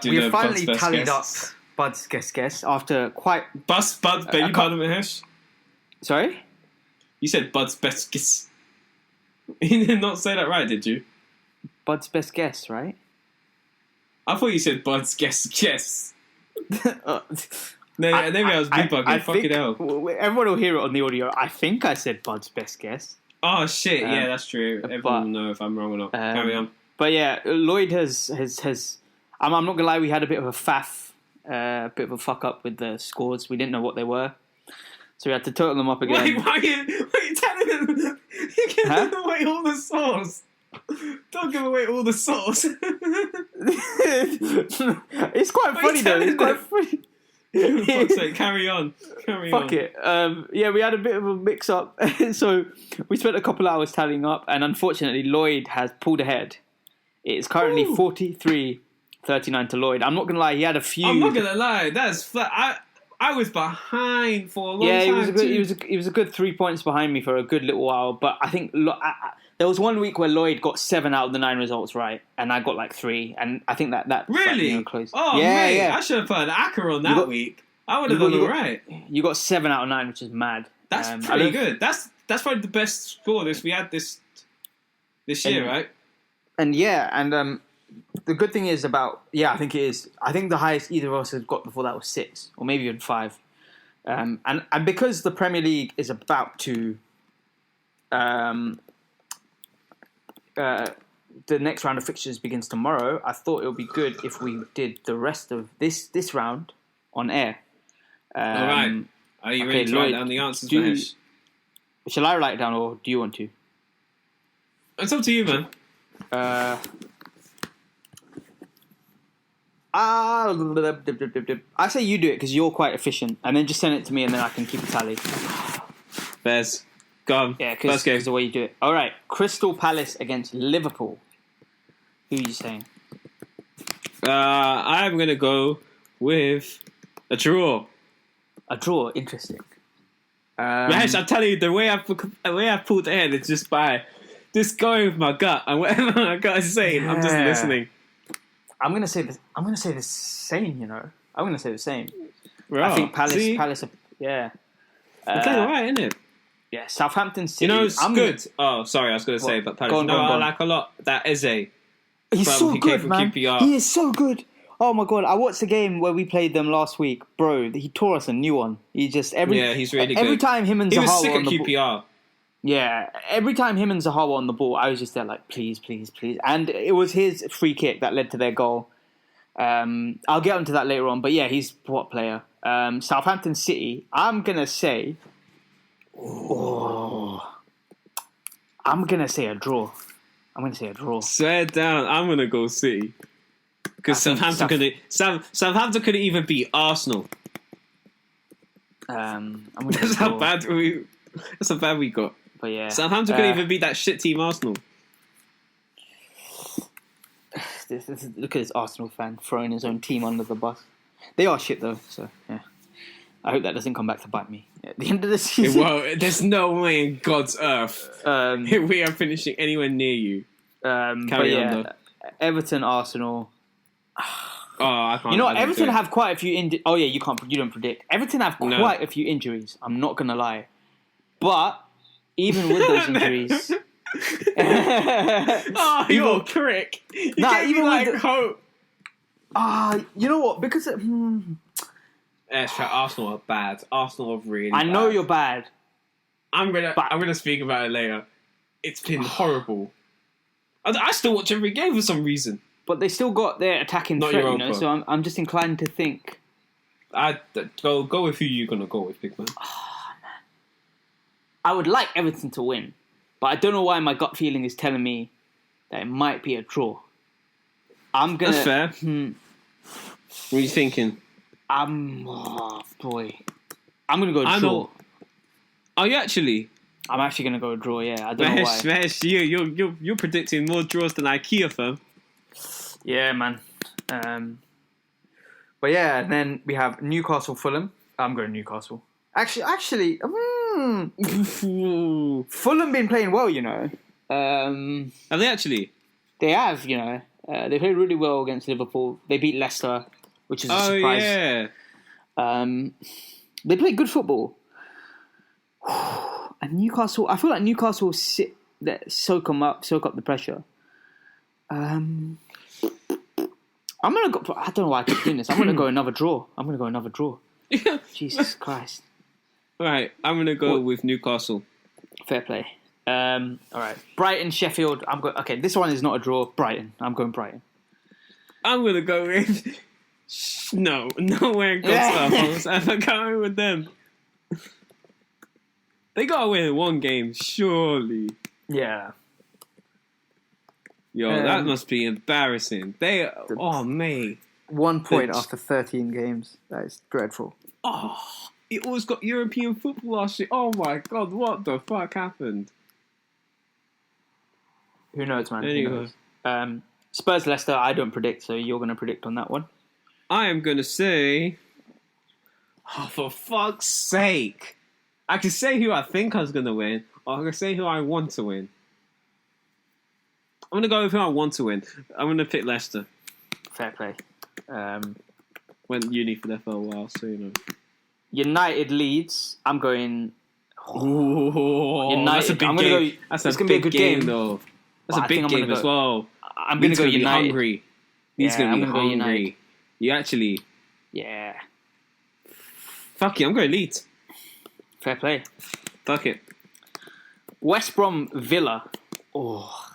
We've finally tallied up Bud's guess after quite... Bud, baby Budden. Sorry? You said Bud's best guess. You did not say that right, did you? Bud's best guess, right? I thought you said Bud's guess. Maybe I was bugging. Fucking hell. Everyone will hear it on the audio. I think I said Bud's best guess. Oh, shit. Yeah, that's true. Everyone will know if I'm wrong or not. Carry on. But yeah, Lloyd has I'm not going to lie, we had a bit of a faff, bit of a fuck up with the scores. We didn't know what they were. So we had to total them up again. Wait, why are you telling them? You're giving away all the sauce. Don't give away all the sauce. It's quite funny though. It's quite funny. For fuck's sake, carry on. Fuck it. Yeah, we had a bit of a mix-up. So we spent a couple hours tallying up, and unfortunately Lloyd has pulled ahead. It's currently 43-39 to Lloyd. I'm not going to lie, he had a few... I'm not going to lie, that's flat. I was behind for a long time. Yeah, he was a good 3 points behind me for a good little while, but I think... there was 1 week where Lloyd got 7 out of the 9 results right, and I got like 3, and I think that really close. Oh yeah, mate, yeah. I should have put an acca on that week. I would have done all right. You got 7 out of 9, which is mad. That's pretty good. That's probably the best score we had this year, right? And yeah, and the good thing is I think it is. I think the highest either of us has got before that was 6, or maybe even 5. And because the Premier League is about to the next round of fixtures begins tomorrow, I thought it would be good if we did the rest of this round on air. All right. Are you ready to write down the answers, Mahesh? Shall I write it down, or do you want to? It's up to you, man. I say you do it because you're quite efficient, and then just send it to me, and then I can keep a tally. Bears. Go on. Yeah, because the way you do it. All right, Crystal Palace against Liverpool. Who are you saying? I'm going to go with a draw. A draw? Interesting. Mahesh, I'm telling you, the way I've pulled ahead is just by just going with my gut, and whatever my gut is saying, I'm just listening. I'm going to say this. I'm going to say the same, I'm going to say the same. Right. I think Palace, yeah. It's all right, isn't it? Yeah, Southampton City. It's good. Oh, sorry, I was going to say, but Palace. Go on. I like a lot. That Eze. He's so good, man. QPR. He is so good. Oh my god, I watched the game where we played them last week, bro. He tore us a new one. He's really good. Every time him and Zaha was sick were on at the QPR. Yeah, every time him and Zaha were on the ball, I was just there like, please, please, please. And it was his free kick that led to their goal. I'll get onto that later on, but yeah, he's what player? Southampton City. I'm gonna say a draw. Swear down, I'm gonna go City because Southampton could even beat Arsenal. That's how bad we got. But yeah, Southampton could even beat that shit team Arsenal. Look at this Arsenal fan throwing his own team under the bus. They are shit though, so yeah. I hope that doesn't come back to bite me at the end of the season. Well, there's no way in God's earth we are finishing anywhere near you. Carry on, though. Everton, Arsenal. I can't. Everton have quite a few. Oh yeah, you don't predict. Everton have quite a few injuries. I'm not gonna lie, but even with those injuries, you're a prick. Even like hope. You know what? Because Arsenal are bad. Arsenal are really. I know you're bad. I'm gonna speak about it later. It's been horrible. I still watch every game for some reason. But they still got their attacking threat, so I'm just inclined to think. Go with who you're gonna go with, big man. Man. I would like Everton to win, but I don't know why my gut feeling is telling me that it might be a draw. That's fair. What are you thinking? Oh boy, I'm gonna go I draw. know. Are you actually? I'm actually gonna go draw. Yeah, I don't know why. Mesh, you're predicting more draws than IKEA, fam. Yeah, man. But yeah, and then we have Newcastle, Fulham. I'm going Newcastle. Actually, Fulham been playing well, you know. Are they actually? They have, you know. They played really well against Liverpool. They beat Leicester, which is a surprise. Yeah. They play good football. And Newcastle, I feel like Newcastle soak up the pressure. I'm gonna go. I don't know why I keep doing this. I'm gonna go another draw. Jesus Christ! All right, I'm gonna go with Newcastle. Fair play. All right, Brighton, Sheffield. Okay, this one is not a draw. Brighton. I'm going Brighton. I'm gonna go with. No way, God's I'm going with them. They gotta win one game, surely. Yeah. Yo, that must be embarrassing. Mate. 1 point after 13 games. That is dreadful. Oh, it always got European football last year. Oh my God, what the fuck happened? Who knows, man? Anyway. Who knows? Spurs, Leicester, I don't predict, so you're going to predict on that one. I am going to say... Oh, for fuck's sake. I can say who I think I was going to win, or I can say who I want to win. I'm going to go with who I want to win. I'm going to pick Leicester. Fair play. Went uni for there for a while, so you know. United, Leeds. I'm going... Oh, United. that's a big game. That's a big game, though. That's a big game as well. I'm going to go United. Hungry. He's going to be hungry. You actually... Yeah. Fuck it, I'm going Leeds. Fair play. Fuck it. West Brom, Villa. Oh.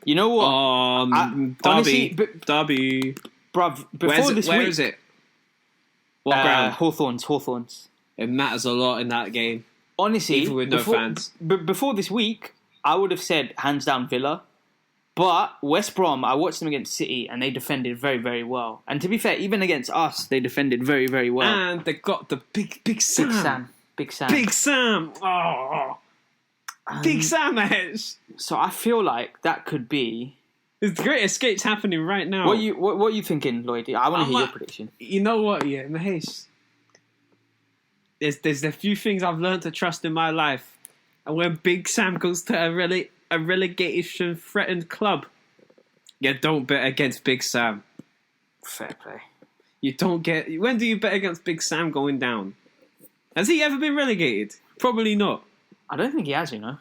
You know what? Derby. Honestly, Derby. Bruv, Where is it? What ground? Hawthorns. It matters a lot in that game. Honestly, even with no fans. Before this week, I would have said hands down Villa. But West Brom, I watched them against City and they defended very, very well. And to be fair, even against us, they defended very, very well. And they got the big Sam. Big Sam. Big Sam. Oh. Big Sam edge. So I feel like that could be... There's great escapes happening right now. What are you thinking, Lloyd? I want to hear your prediction. You know what, yeah, Mahesh? There's a few things I've learned to trust in my life. And when Big Sam goes to a relegation-threatened club, you don't bet against Big Sam. Fair play. You don't get... When do you bet against Big Sam going down? Has he ever been relegated? Probably not. I don't think he has, you know.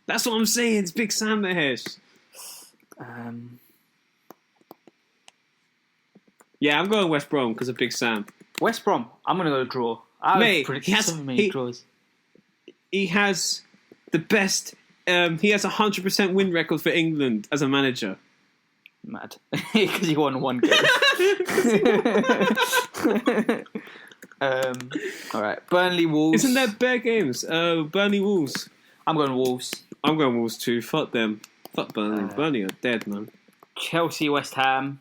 That's what I'm saying. It's Big Sam, Mahesh. Yeah, I'm going West Brom because of Big Sam. West Brom. I'm going to go draw. Mate, he has so many draws. He has the best... he has a 100% win record for England as a manager. Mad. Because he won one game. All right. Burnley, Wolves. Isn't there bare games? Burnley, Wolves. I'm going Wolves. I'm going Wolves too. Fuck them. Fuck Burnley. Burnley are dead, man. Chelsea, West Ham.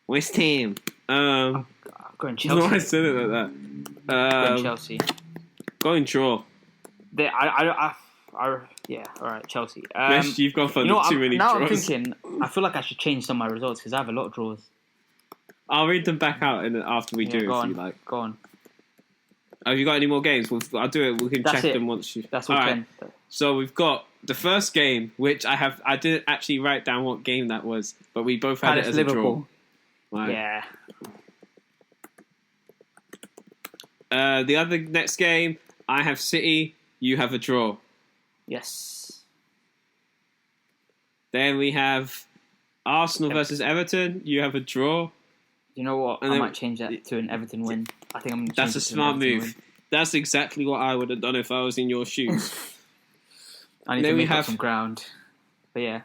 West Ham. I'm going Chelsea. No, I said it like that. Going Chelsea. Going draw. Yeah, all right, Chelsea. You've gone for too many now draws. I'm thinking, I feel like I should change some of my results because I have a lot of draws. I'll read them back out after we do, if you like. Go on. Have you got any more games? I'll do it. We can check them once you... That's all right. So we've got the first game, which I didn't actually write down what game that was, but we both had it as Liverpool. A draw. Right. Yeah. The other next game, I have City, you have a draw. Yes. Then we have Arsenal versus Everton, you have a draw. You know what? And I might change that to an Everton win. I think I'm going to change That's a smart move. Win. That's exactly what I would have done if I was in your shoes. I need to make up some ground. But yeah.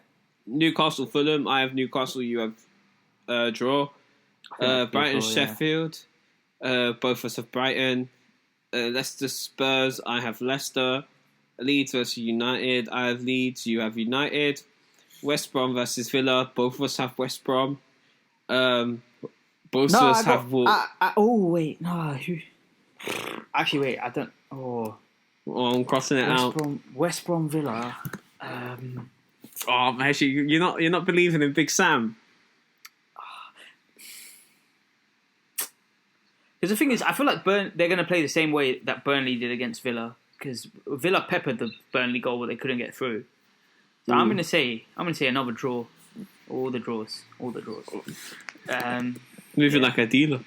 Newcastle, Fulham. I have Newcastle. You have draw. Brighton, Sheffield. Both of us have Brighton. Leicester, Spurs. I have Leicester. Leeds versus United. I have Leeds. You have United. West Brom versus Villa. Both of us have West Brom. Both No, of us I have got. Oh wait, no. Actually, wait. I don't. Oh, Oh, I'm crossing it out. West Brom Villa. Oh, actually, you're not believing in Big Sam. Because the thing is, I feel like they're going to play the same way that Burnley did against Villa. Because Villa peppered the Burnley goal, but they couldn't get through. So I'm going to say another draw. All the draws. Moving like a dealer.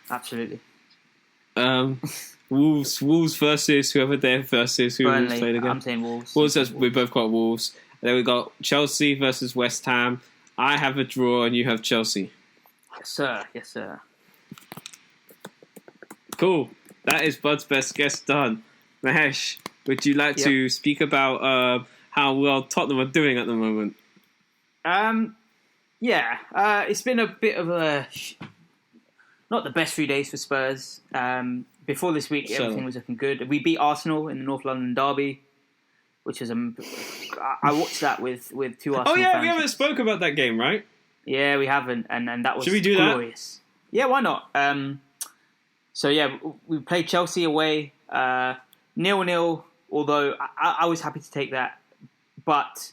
Absolutely. Wolves versus whoever their versus who Burnley. Wolves played again. I'm saying Wolves. We both got Wolves. And then we got Chelsea versus West Ham. I have a draw and you have Chelsea. Yes, sir. Cool. That is Bud's best guess done. Mahesh, would you like to speak about how well Tottenham are doing at the moment? It's been a bit of a not the best few days for Spurs. Before this week, everything was looking good. We beat Arsenal in the North London derby, which was I watched that with two Arsenal fans. We haven't spoke about that game, right? Yeah, we haven't, and that was Should we do glorious. That? Yeah, why not? We played Chelsea away, 0-0. Although I was happy to take that, but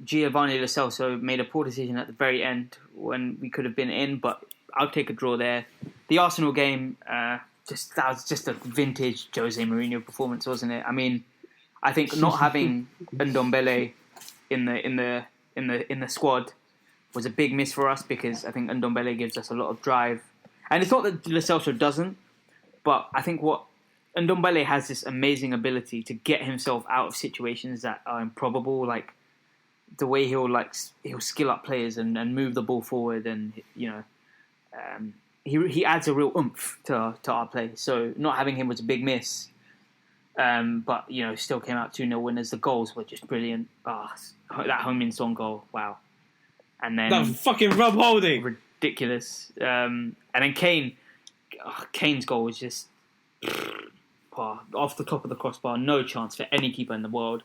Giovanni Lo Celso made a poor decision at the very end when we could have been in. But I'll take a draw there. The Arsenal game, that was just a vintage Jose Mourinho performance, wasn't it? I mean, I think not having Ndombele in the squad was a big miss for us because I think Ndombele gives us a lot of drive. And it's not that Lo Celso doesn't, but I think Ndombele has this amazing ability to get himself out of situations that are improbable, like the way he'll skill up players and move the ball forward, and he adds a real oomph to our play. So not having him was a big miss, but still came out 2-0 winners. The goals were just brilliant. That Heung-min Son goal, wow! And then that fucking Rob Holding, ridiculous. And then Kane's goal was just off the top of the crossbar, no chance for any keeper in the world.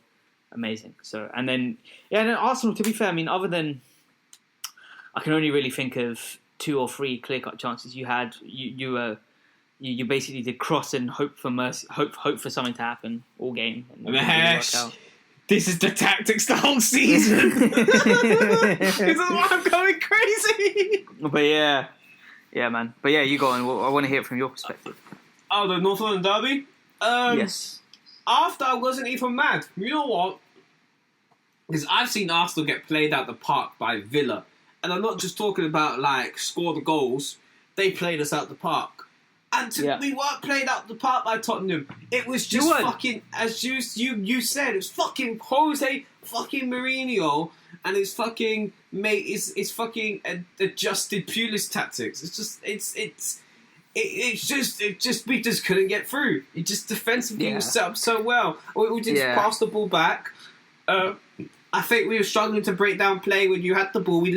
Amazing. So, and then Arsenal, to be fair, I mean, other than I can only really think of 2 or 3 clear-cut chances you had. You basically did cross and hope for mercy, hope for something to happen all game. And this is the tactics the whole season. This is why I'm going crazy. But yeah, man. But yeah, you go on. I want to hear it from your perspective. Oh, the North London derby? Yes. After I wasn't even mad. You know what? Because I've seen Arsenal get played out the park by Villa. And I'm not just talking about, score the goals. They played us out the park. And we weren't played out the park by Tottenham. It was just fucking, as you said, it was fucking Jose fucking Mourinho and his fucking mate, his fucking adjusted Pulis tactics. We just couldn't get through. It just defensively was set up so well. We just passed the ball back. I think we were struggling to break down play when you had the ball.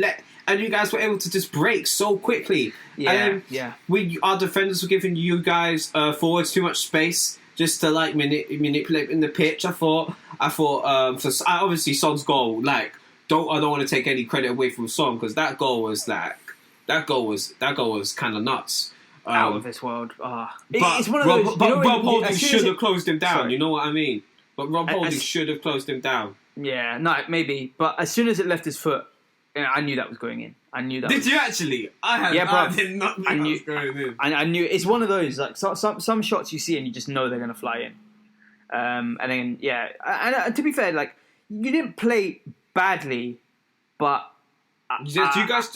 And you guys were able to just break so quickly. Our defenders were giving you guys forwards too much space just to manipulate in the pitch. I thought obviously Son's goal. I don't want to take any credit away from Son because that goal was kind of nuts. Out of this world. It's one of those. But Rob Holding should have closed him down. Sorry. You know what I mean? But Rob Holding should have closed him down. Yeah, no, maybe. But as soon as it left his foot, I knew that was going in. I knew that. Did you actually? I did not think that was going in. I knew. It's one of those, some shots you see and you just know they're going to fly in. And then, and to be fair, you didn't play badly, but... you guys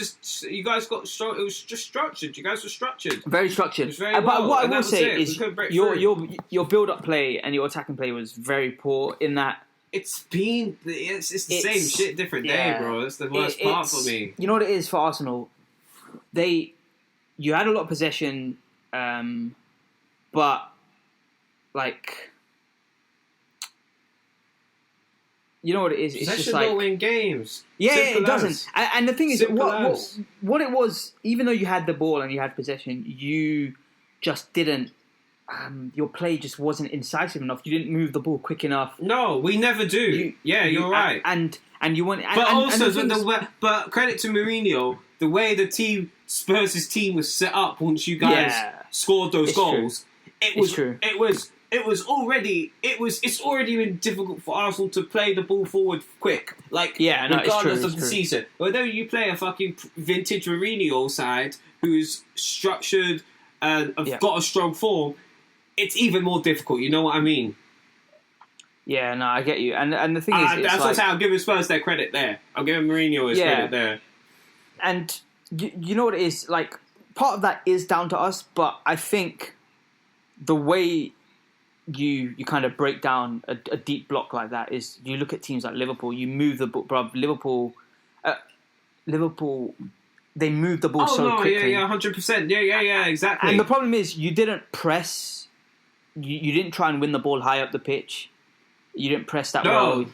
got... It was just structured. You guys were structured. Very structured. It was very but well, what I will say is your build-up play and your attacking play was very poor in that... It's the same shit, different day, bro. That's the worst part for me. You know what it is for Arsenal? You had a lot of possession, but you know what it is? It's possession just don't win games. Yeah, it doesn't. And the thing is, what it was, even though you had the ball and you had possession, you just didn't your play just wasn't incisive enough. You didn't move the ball quick enough. No, we never do. You're right. And you want, but credit to Mourinho, the way the Spurs' team was set up once you guys scored those goals, it's already been difficult for Arsenal to play the ball forward quick. Regardless of the season. Although you play a fucking vintage Mourinho side who's structured and have got a strong form, it's even more difficult. You know what I mean? Yeah, no, I get you. And the thing is, that's what I'll give Spurs their credit there. I'll give Mourinho his credit there. And you know what it is? Like, part of that is down to us, but I think the way you kind of break down a deep block like that is you look at teams like Liverpool, you move the ball, bruv. Liverpool, they move the ball so quickly. 100%. Yeah, exactly. And the problem is you didn't press, you didn't try and win the ball high up the pitch. You didn't press that well.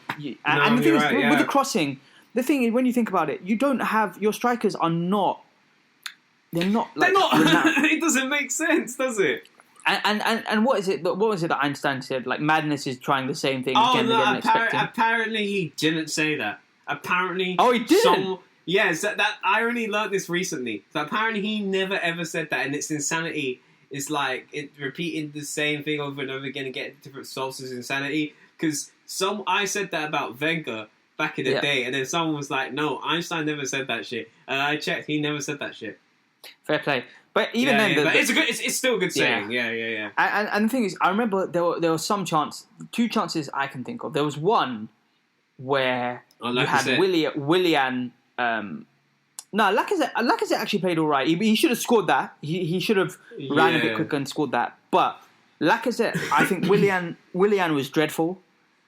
And the thing is, with the crossing, the thing is, when you think about it, you don't have, your strikers are not, they're not. It doesn't make sense, does it? And what was it that Einstein said? Like, madness is trying the same thing again and again, expecting. Apparently he didn't say that. Apparently. Oh, he didn't? Yes, that I only learned this recently. So apparently he never ever said that, and it's insanity. It's like repeating the same thing over and over again and getting different sources. Insanity. Because I said that about Wenger back in the day, and then someone was like, "No, Einstein never said that shit." And I checked; he never said that shit. Fair play, but even then, but it's still a good saying. Yeah. And the thing is, I remember there were two chances I can think of. There was one where you had Willian. Lacazette actually played all right. He should have scored that. He should have ran a bit quicker and scored that. But Lacazette, I think Willian was dreadful.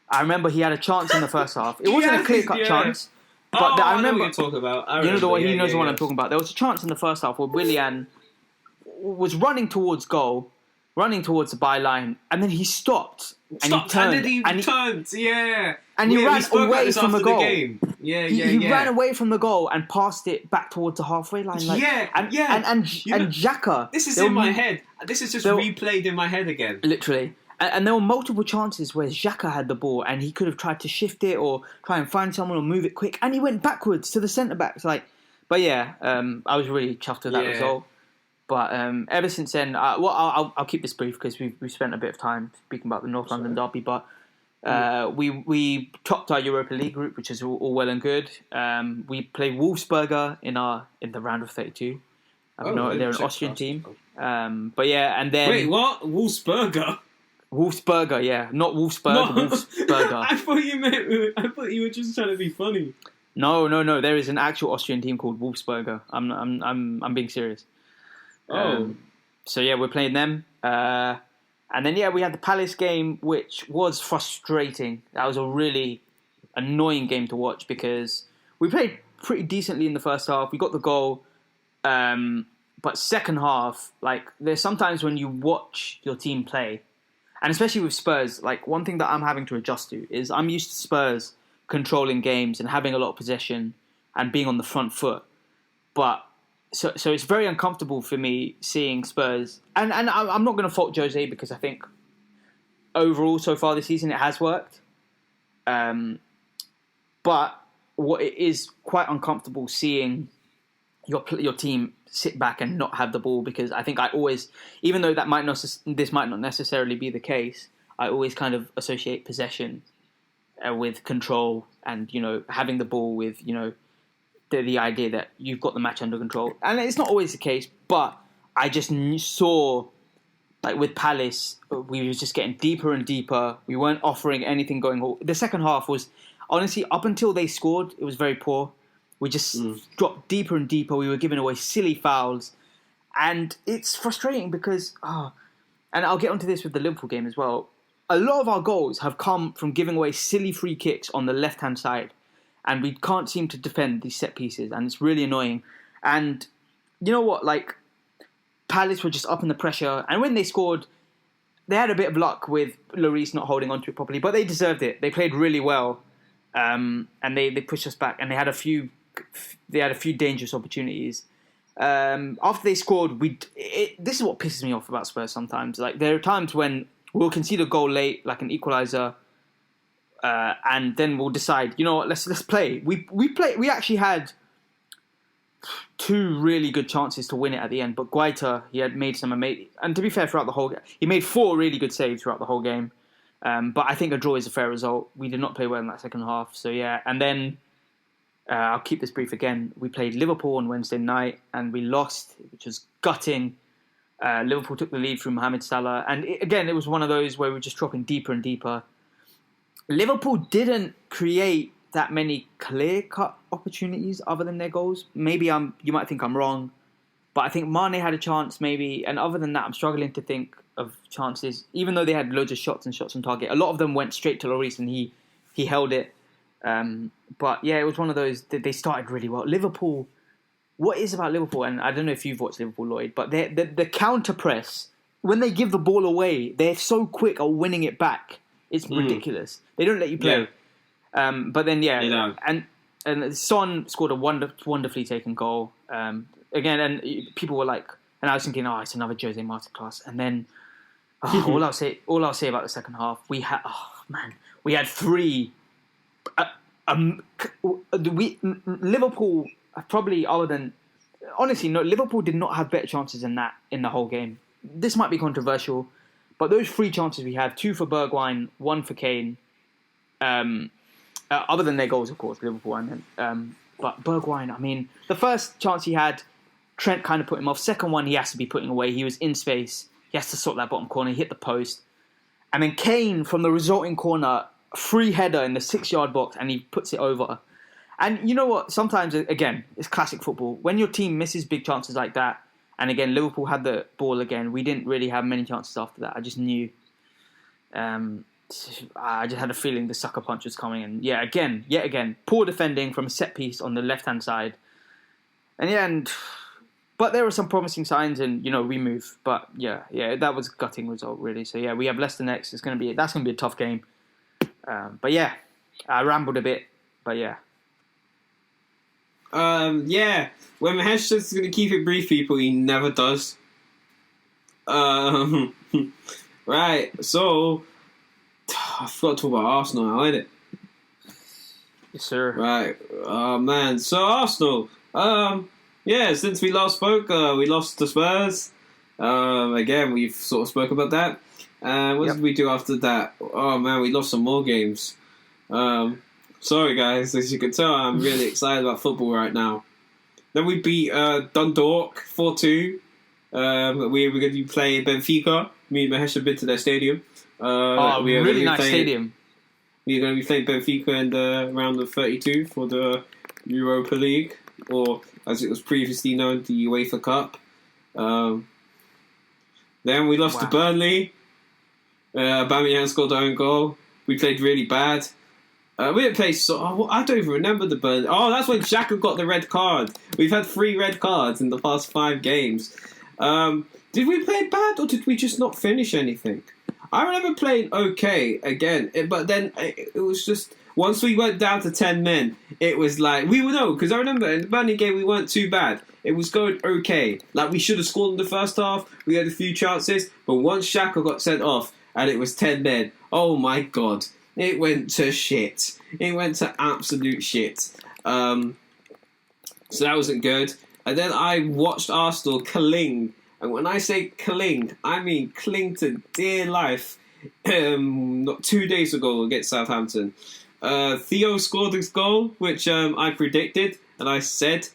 I remember he had a chance in the first half. It wasn't a clear-cut chance. But I remember what you're talking about. He knows the one I'm talking about. There was a chance in the first half where Willian was running towards goal, running towards the byline, and then he stopped. And he turned. And he turned. And he ran away from the goal. He ran away from the goal and passed it back towards the halfway line. And Xhaka. This is in my head. This is just replayed in my head again. Literally. And there were multiple chances where Xhaka had the ball and he could have tried to shift it or try and find someone or move it quick, and he went backwards to the centre-backs. I was really chuffed with that result. But ever since then, I'll keep this brief because we've spent a bit of time speaking about the North London derby. But we topped our Europa League group, which is all well and good. We play Wolfsberger in the round of 32. They're an Austrian team. And then wait, what? Wolfsberger? Wolfsberger, yeah, not Wolfsburg. Wolfsberger. I thought you were just trying to be funny. No. There is an actual Austrian team called Wolfsberger. I'm being serious. So we're playing them. And then we had the Palace game, which was frustrating. That was a really annoying game to watch because we played pretty decently in the first half. We got the goal, but second half, there's sometimes when you watch your team play, and especially with Spurs, one thing that I'm having to adjust to is I'm used to Spurs controlling games and having a lot of possession and being on the front foot. But so it's very uncomfortable for me seeing Spurs. And I'm not going to fault Jose because I think overall so far this season it has worked. But what it is quite uncomfortable seeing your team sit back and not have the ball, because I think I always, even though this might not necessarily be the case, I always kind of associate possession with control and having the ball with the idea that you've got the match under control, and it's not always the case. But I just saw with Palace, we were just getting deeper and deeper. We weren't offering anything going. The second half was honestly, up until they scored, it was very poor. We just dropped deeper and deeper. We were giving away silly fouls. And it's frustrating because, and I'll get onto this with the Liverpool game as well, a lot of our goals have come from giving away silly free kicks on the left-hand side. And we can't seem to defend these set pieces. And it's really annoying. And you know what? Palace were just up in the pressure. And when they scored, they had a bit of luck with Lloris not holding onto it properly. But they deserved it. They played really well. And they pushed us back. And they had a few dangerous opportunities. after they scored, this is what pisses me off about Spurs sometimes. Like, there are times when we'll concede a goal late, like an equaliser, and then we'll decide, you know what, let's play. We actually had 2 really good chances to win it at the end, but Guaita, he had made some amazing, and to be fair, throughout the whole game, he made 4 really good saves throughout the whole game. But I think a draw is a fair result. We did not play well in that second half, so yeah. And then I'll keep this brief again. We played Liverpool on Wednesday night, and we lost, which was gutting. Liverpool took the lead through Mohamed Salah, and it was one of those where we were just dropping deeper and deeper. Liverpool didn't create that many clear-cut opportunities other than their goals. Maybe you might think I'm wrong, but I think Mane had a chance maybe, and other than that, I'm struggling to think of chances. Even though they had loads of shots and shots on target, a lot of them went straight to Lloris, and he held it. But yeah, it was one of those that they started really well. Liverpool, what is about Liverpool, and I don't know if you've watched Liverpool, Lloyd, but the counter press, when they give the ball away, they're so quick at winning it back. It's ridiculous. They don't let you play. Yeah. But then, yeah, and Son scored a wonderfully taken goal. Again, and people were like, and I was thinking, it's another Jose masterclass. And then, all I'll say about the second half, we had 3. Liverpool probably, other than, honestly, no, Liverpool did not have better chances than that in the whole game. This might be controversial, but those 3 chances we had, 2 for Bergwijn, 1 for Kane. Other than their goals, of course, Liverpool. But Bergwijn, I mean, the first chance he had, Trent kind of put him off. Second one, he has to be putting away. He was in space. He has to sort that bottom corner. He hit the post. And then Kane, from the resulting corner, free header in the 6-yard box, and he puts it over. And you know what? Sometimes, again, it's classic football. When your team misses big chances like that, and again, Liverpool had the ball again, we didn't really have many chances after that. I just knew. I just had a feeling the sucker punch was coming. And yet again, poor defending from a set piece on the left-hand side. But there were some promising signs, and we move. But yeah, that was a gutting result, really. So yeah, we have Leicester next. That's going to be a tough game. But yeah, I rambled a bit. But yeah. When Mahesh says he's going to keep it brief, people, he never does. Right, so I forgot to talk about Arsenal now, ain't it? Yes, sir. Right, man. So Arsenal, since we last spoke, we lost to Spurs. Again, we've sort of spoke about that. What did we do after that? Oh man, we lost some more games. Sorry guys, as you can tell, I'm really excited about football right now. Then we beat Dundalk 4-2. We were going to be playing Benfica. Me and Mahesh have been to their stadium. Really nice stadium. We're going to be playing Benfica in the round of 32 for the Europa League, or as it was previously known, the UEFA Cup. Then we lost to Burnley. Aubameyang scored our own goal. We played really bad. We didn't play I don't even remember the Burnley. Oh, that's when Xhaka got the red card. We've had 3 red cards in the past 5 games. Did we play bad, or did we just not finish anything? I remember playing okay again, but then it was just, once we went down to 10 men, it was like, we would know, because I remember in the Burnley game we weren't too bad. It was going okay. Like, we should have scored in the first half, we had a few chances, but once Xhaka got sent off and it was 10 men, oh my god, it went to shit. It went to absolute shit. So that wasn't good. And then I watched Arsenal cling. And when I say cling, I mean cling to dear life. Not 2 days ago against Southampton. Theo scored this goal, which I predicted. And I'd said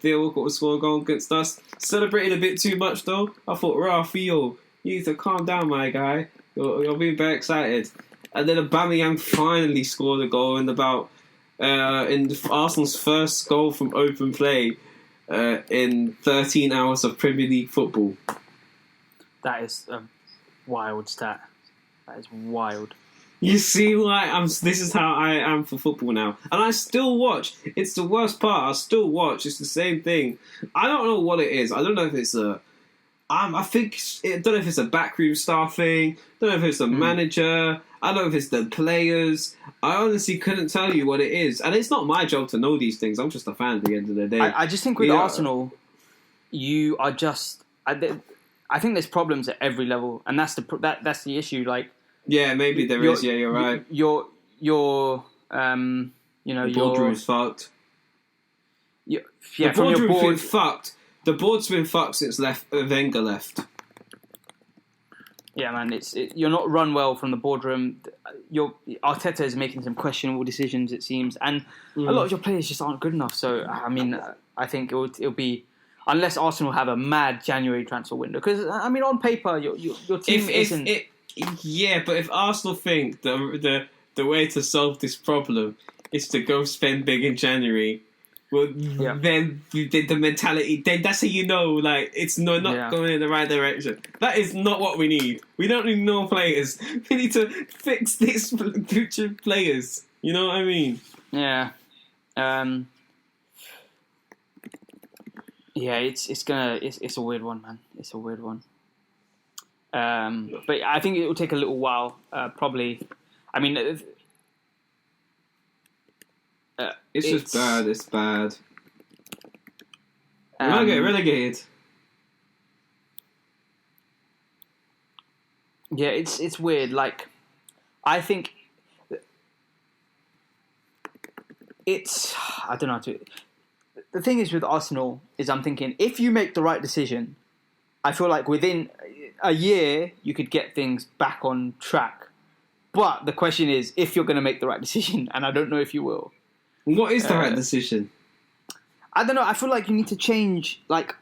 Theo would score a goal against us. Celebrated a bit too much though. I thought, Theo, you need to calm down, my guy. You're being very excited. And then Aubameyang finally scored a goal in Arsenal's first goal from open play in 13 hours of Premier League football. That is a wild stat. That is wild. You see, this is how I am for football now. And I still watch. It's the worst part. I still watch. It's the same thing. I don't know what it is. I don't know if it's I don't know if it's a backroom staff thing. I don't know if it's a manager. I don't know if it's the players. I honestly couldn't tell you what it is. And it's not my job to know these things. I'm just a fan at the end of the day. I just think with Arsenal, you are just. I think there's problems at every level, and that's the issue. Like, yeah, maybe there is. Yeah, you're right. Your the boardroom's fucked. Yeah, the from your boardroom's board, been fucked. The board's been fucked since Wenger left. Yeah, man, you're not run well from the boardroom. Arteta is making some questionable decisions, it seems, and a lot of your players just aren't good enough. So, I mean, I think it'll be, unless Arsenal have a mad January transfer window, because I mean, on paper, your team isn't. Yeah, but if Arsenal think the way to solve this problem is to go spend big in January, well, then the mentality, then that's how you know, like, it's not going in the right direction. That is not what we need. We don't need more players. We need to fix these future players. You know what I mean? Yeah. Yeah, it's a weird one, man. It's a weird one. But I think it will take a little while, probably. I mean, it's just bad. It's bad. We might get relegated. Yeah, it's weird. Like, I think I don't know. The thing is with Arsenal is I'm thinking if you make the right decision, I feel like within a year you could get things back on track. But the question is if you're going to make the right decision, and I don't know if you will. What is the right decision? I don't know. I feel like you need to change. Like,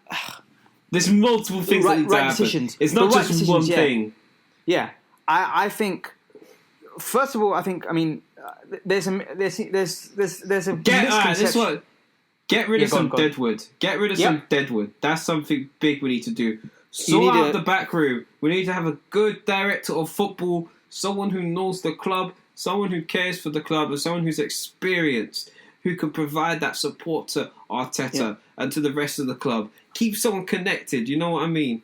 there's multiple things that need to happen. Decisions. It's not just one thing. Yeah, I think. First of all, I mean, there's a misconception. Get rid of some deadwood. Get rid of some deadwood. That's something big we need to do. Sort out the back room. We need to have a good director of football, someone who knows the club, someone who cares for the club, and someone who's experienced, who can provide that support to Arteta and to the rest of the club. Keep someone connected, you know what I mean?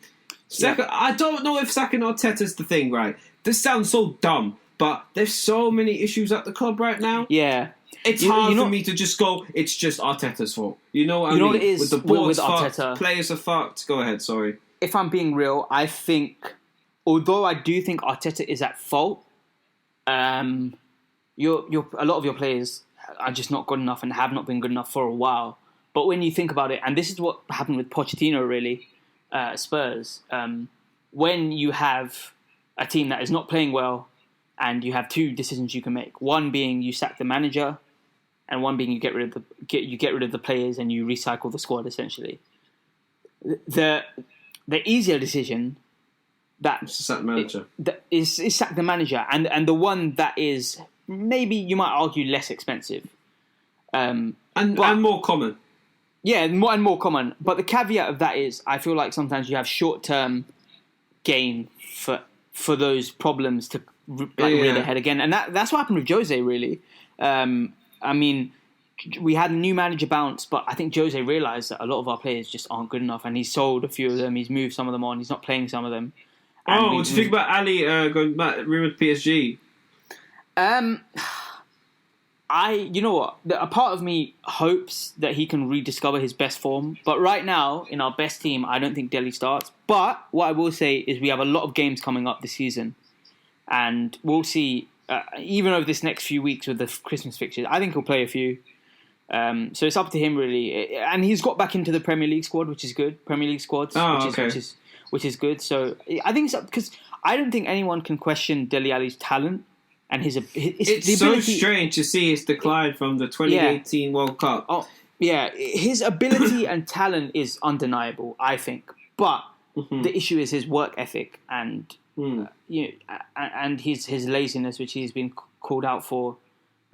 I don't know if sacking Arteta's the thing, right? This sounds so dumb, but there's so many issues at the club right now. Yeah. It's hard for me to just go, it's just Arteta's fault. You know what I mean? Know what it is with the board's with fucked, Arteta. Players are fucked. Go ahead, sorry. If I'm being real, I think, although I do think Arteta is at fault, a lot of your players are just not good enough and have not been good enough for a while. But when you think about it, and this is what happened with Pochettino, really, Spurs, when you have a team that is not playing well, and you have two decisions you can make. One being you sack the manager, and one being you get rid of the players and you recycle the squad. Essentially, the easier decision sack the manager is sack the manager, and the one that is maybe you might argue less expensive, and more common. Yeah, more common. But the caveat of that is, I feel like sometimes you have short-term gain for those problems to rear their head again, and that's what happened with Jose. Really, I mean, we had a new manager bounce, but I think Jose realised that a lot of our players just aren't good enough, and he's sold a few of them. He's moved some of them on. He's not playing some of them. What do you think about Ali going back rumoured PSG? You know what? A part of me hopes that he can rediscover his best form. But right now, in our best team, I don't think Dele starts. But what I will say is we have a lot of games coming up this season. And we'll see, even over this next few weeks with the Christmas fixtures, I think he'll play a few. So it's up to him, really. And he's got back into the Premier League squad, which is good. Premier League squads, which is good. So I think it's up, because I don't think anyone can question Dele Alli's talent. And it's so strange to see his decline from the 2018 World Cup. Oh, yeah. His ability and talent is undeniable, I think. But the issue is his work ethic and and his laziness, which he's been called out for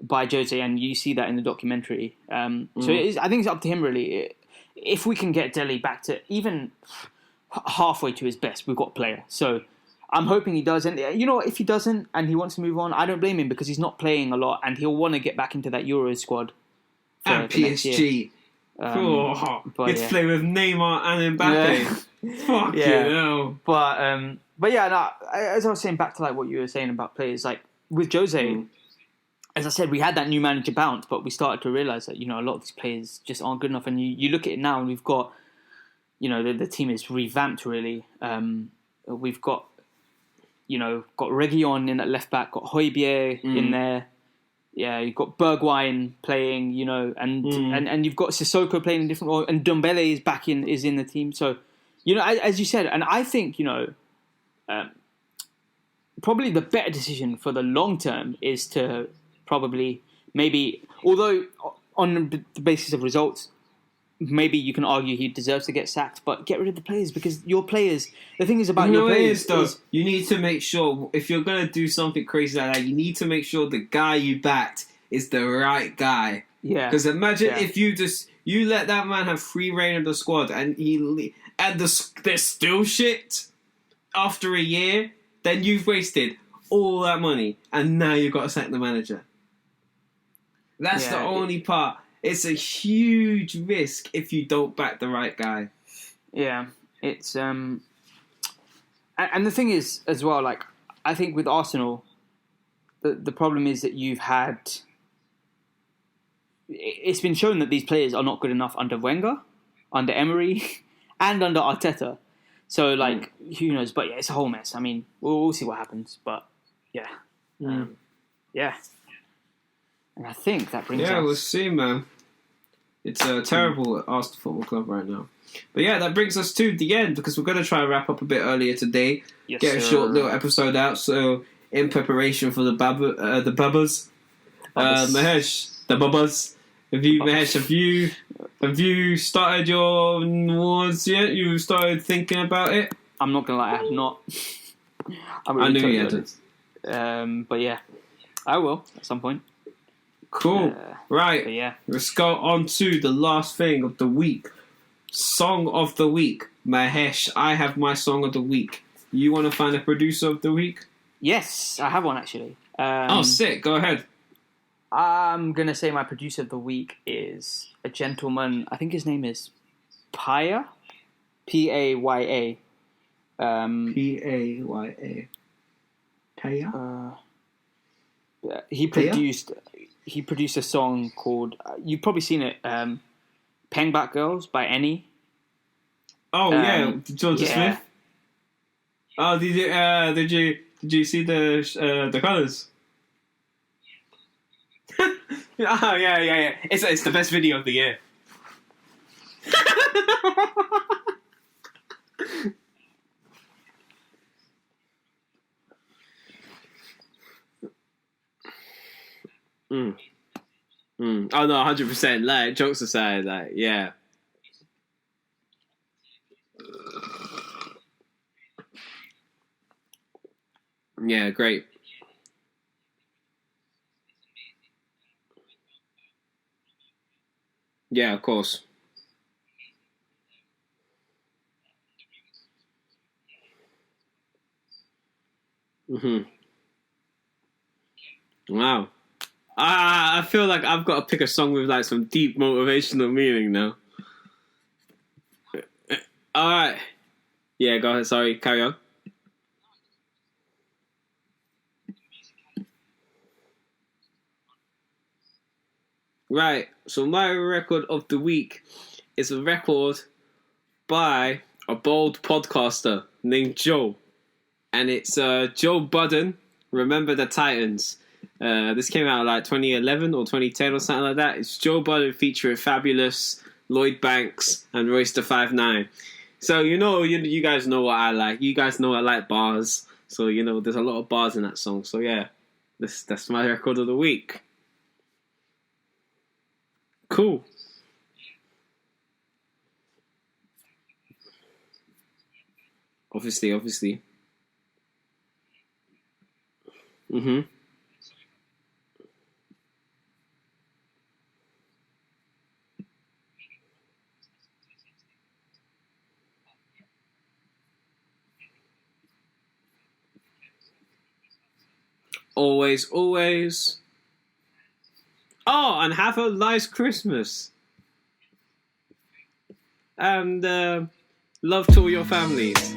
by Jose, and you see that in the documentary. So I think it's up to him, really. If we can get Dele back to even halfway to his best, we've got a player. So I'm hoping he does. And you know what? If he doesn't and he wants to move on, I don't blame him, because he's not playing a lot and he'll want to get back into that Euros squad. And PSG. It's play with Neymar and Mbappe. Yeah. Fuck you. But yeah, no, as I was saying, back to like what you were saying about players, like with Jose, as I said, we had that new manager bounce, but we started to realise that, a lot of these players just aren't good enough. And you look at it now and we've got, the team is revamped really. We've got Reguilon in at left back, got Højbjerg in there. Yeah, you've got Bergwijn playing, and you've got Sissoko playing in different role, and Ndombele is in the team. So, as you said, and I think, probably the better decision for the long term is to probably maybe, although on the basis of results, maybe you can argue he deserves to get sacked, but get rid of the players, because your players, the thing is about your players is, you need to make sure, if you're going to do something crazy like that, you need to make sure the guy you backed is the right guy. Yeah. Because imagine if you let that man have free reign of the squad and they're still shit after a year, then you've wasted all that money and now you've got to sack the manager. That's the only part. It's a huge risk if you don't back the right guy. Yeah, it's and the thing is as well, like, I think with Arsenal, the problem is that you've had. It's been shown that these players are not good enough under Wenger, under Emery, and under Arteta. So, like, who knows? But yeah, it's a whole mess. I mean, we'll see what happens. But yeah, yeah. And I think that brings us... Yeah, we'll see, man. It's terrible at Arsenal Football Club right now. But yeah, that brings us to the end, because we're going to try and wrap up a bit earlier today. Yes, get a short little episode out, so in preparation for the Bubbas. Mahesh, the Bubbas. Have you started your awards yet? You started thinking about it? I'm not going to lie, I have not. I knew you hadn't. But yeah, I will at some point. Cool. Right. Yeah. Let's go on to the last thing of the week. Song of the week. Mahesh, I have my song of the week. You want to find a producer of the week? Yes, I have one actually. Sick. Go ahead. I'm going to say my producer of the week is a gentleman. I think his name is Paya. Paya. Paya. Paya? He produced a song called, you've probably seen it, Peng Back Girls by Enny. Oh yeah, Jorja Smith. Oh, did you see the colours? Oh yeah. It's the best video of the year. Oh no, 100%. Like, jokes aside, like, yeah. Yeah, great. Yeah, of course. Wow. I feel like I've got to pick a song with like some deep motivational meaning now. All right. Yeah, go ahead. Sorry, carry on. Right. So my record of the week is a record by a bold podcaster named Joe, and it's Joe Budden. Remember the Titans. This came out like 2011 or 2010 or something like that. It's Joe Budden featuring Fabulous, Lloyd Banks, and Royce the 5'9". So you guys know what I like. You guys know I like bars. So there's a lot of bars in that song. So yeah, that's my record of the week. Cool. Obviously. Always. Oh, and have a nice Christmas. And love to all your families.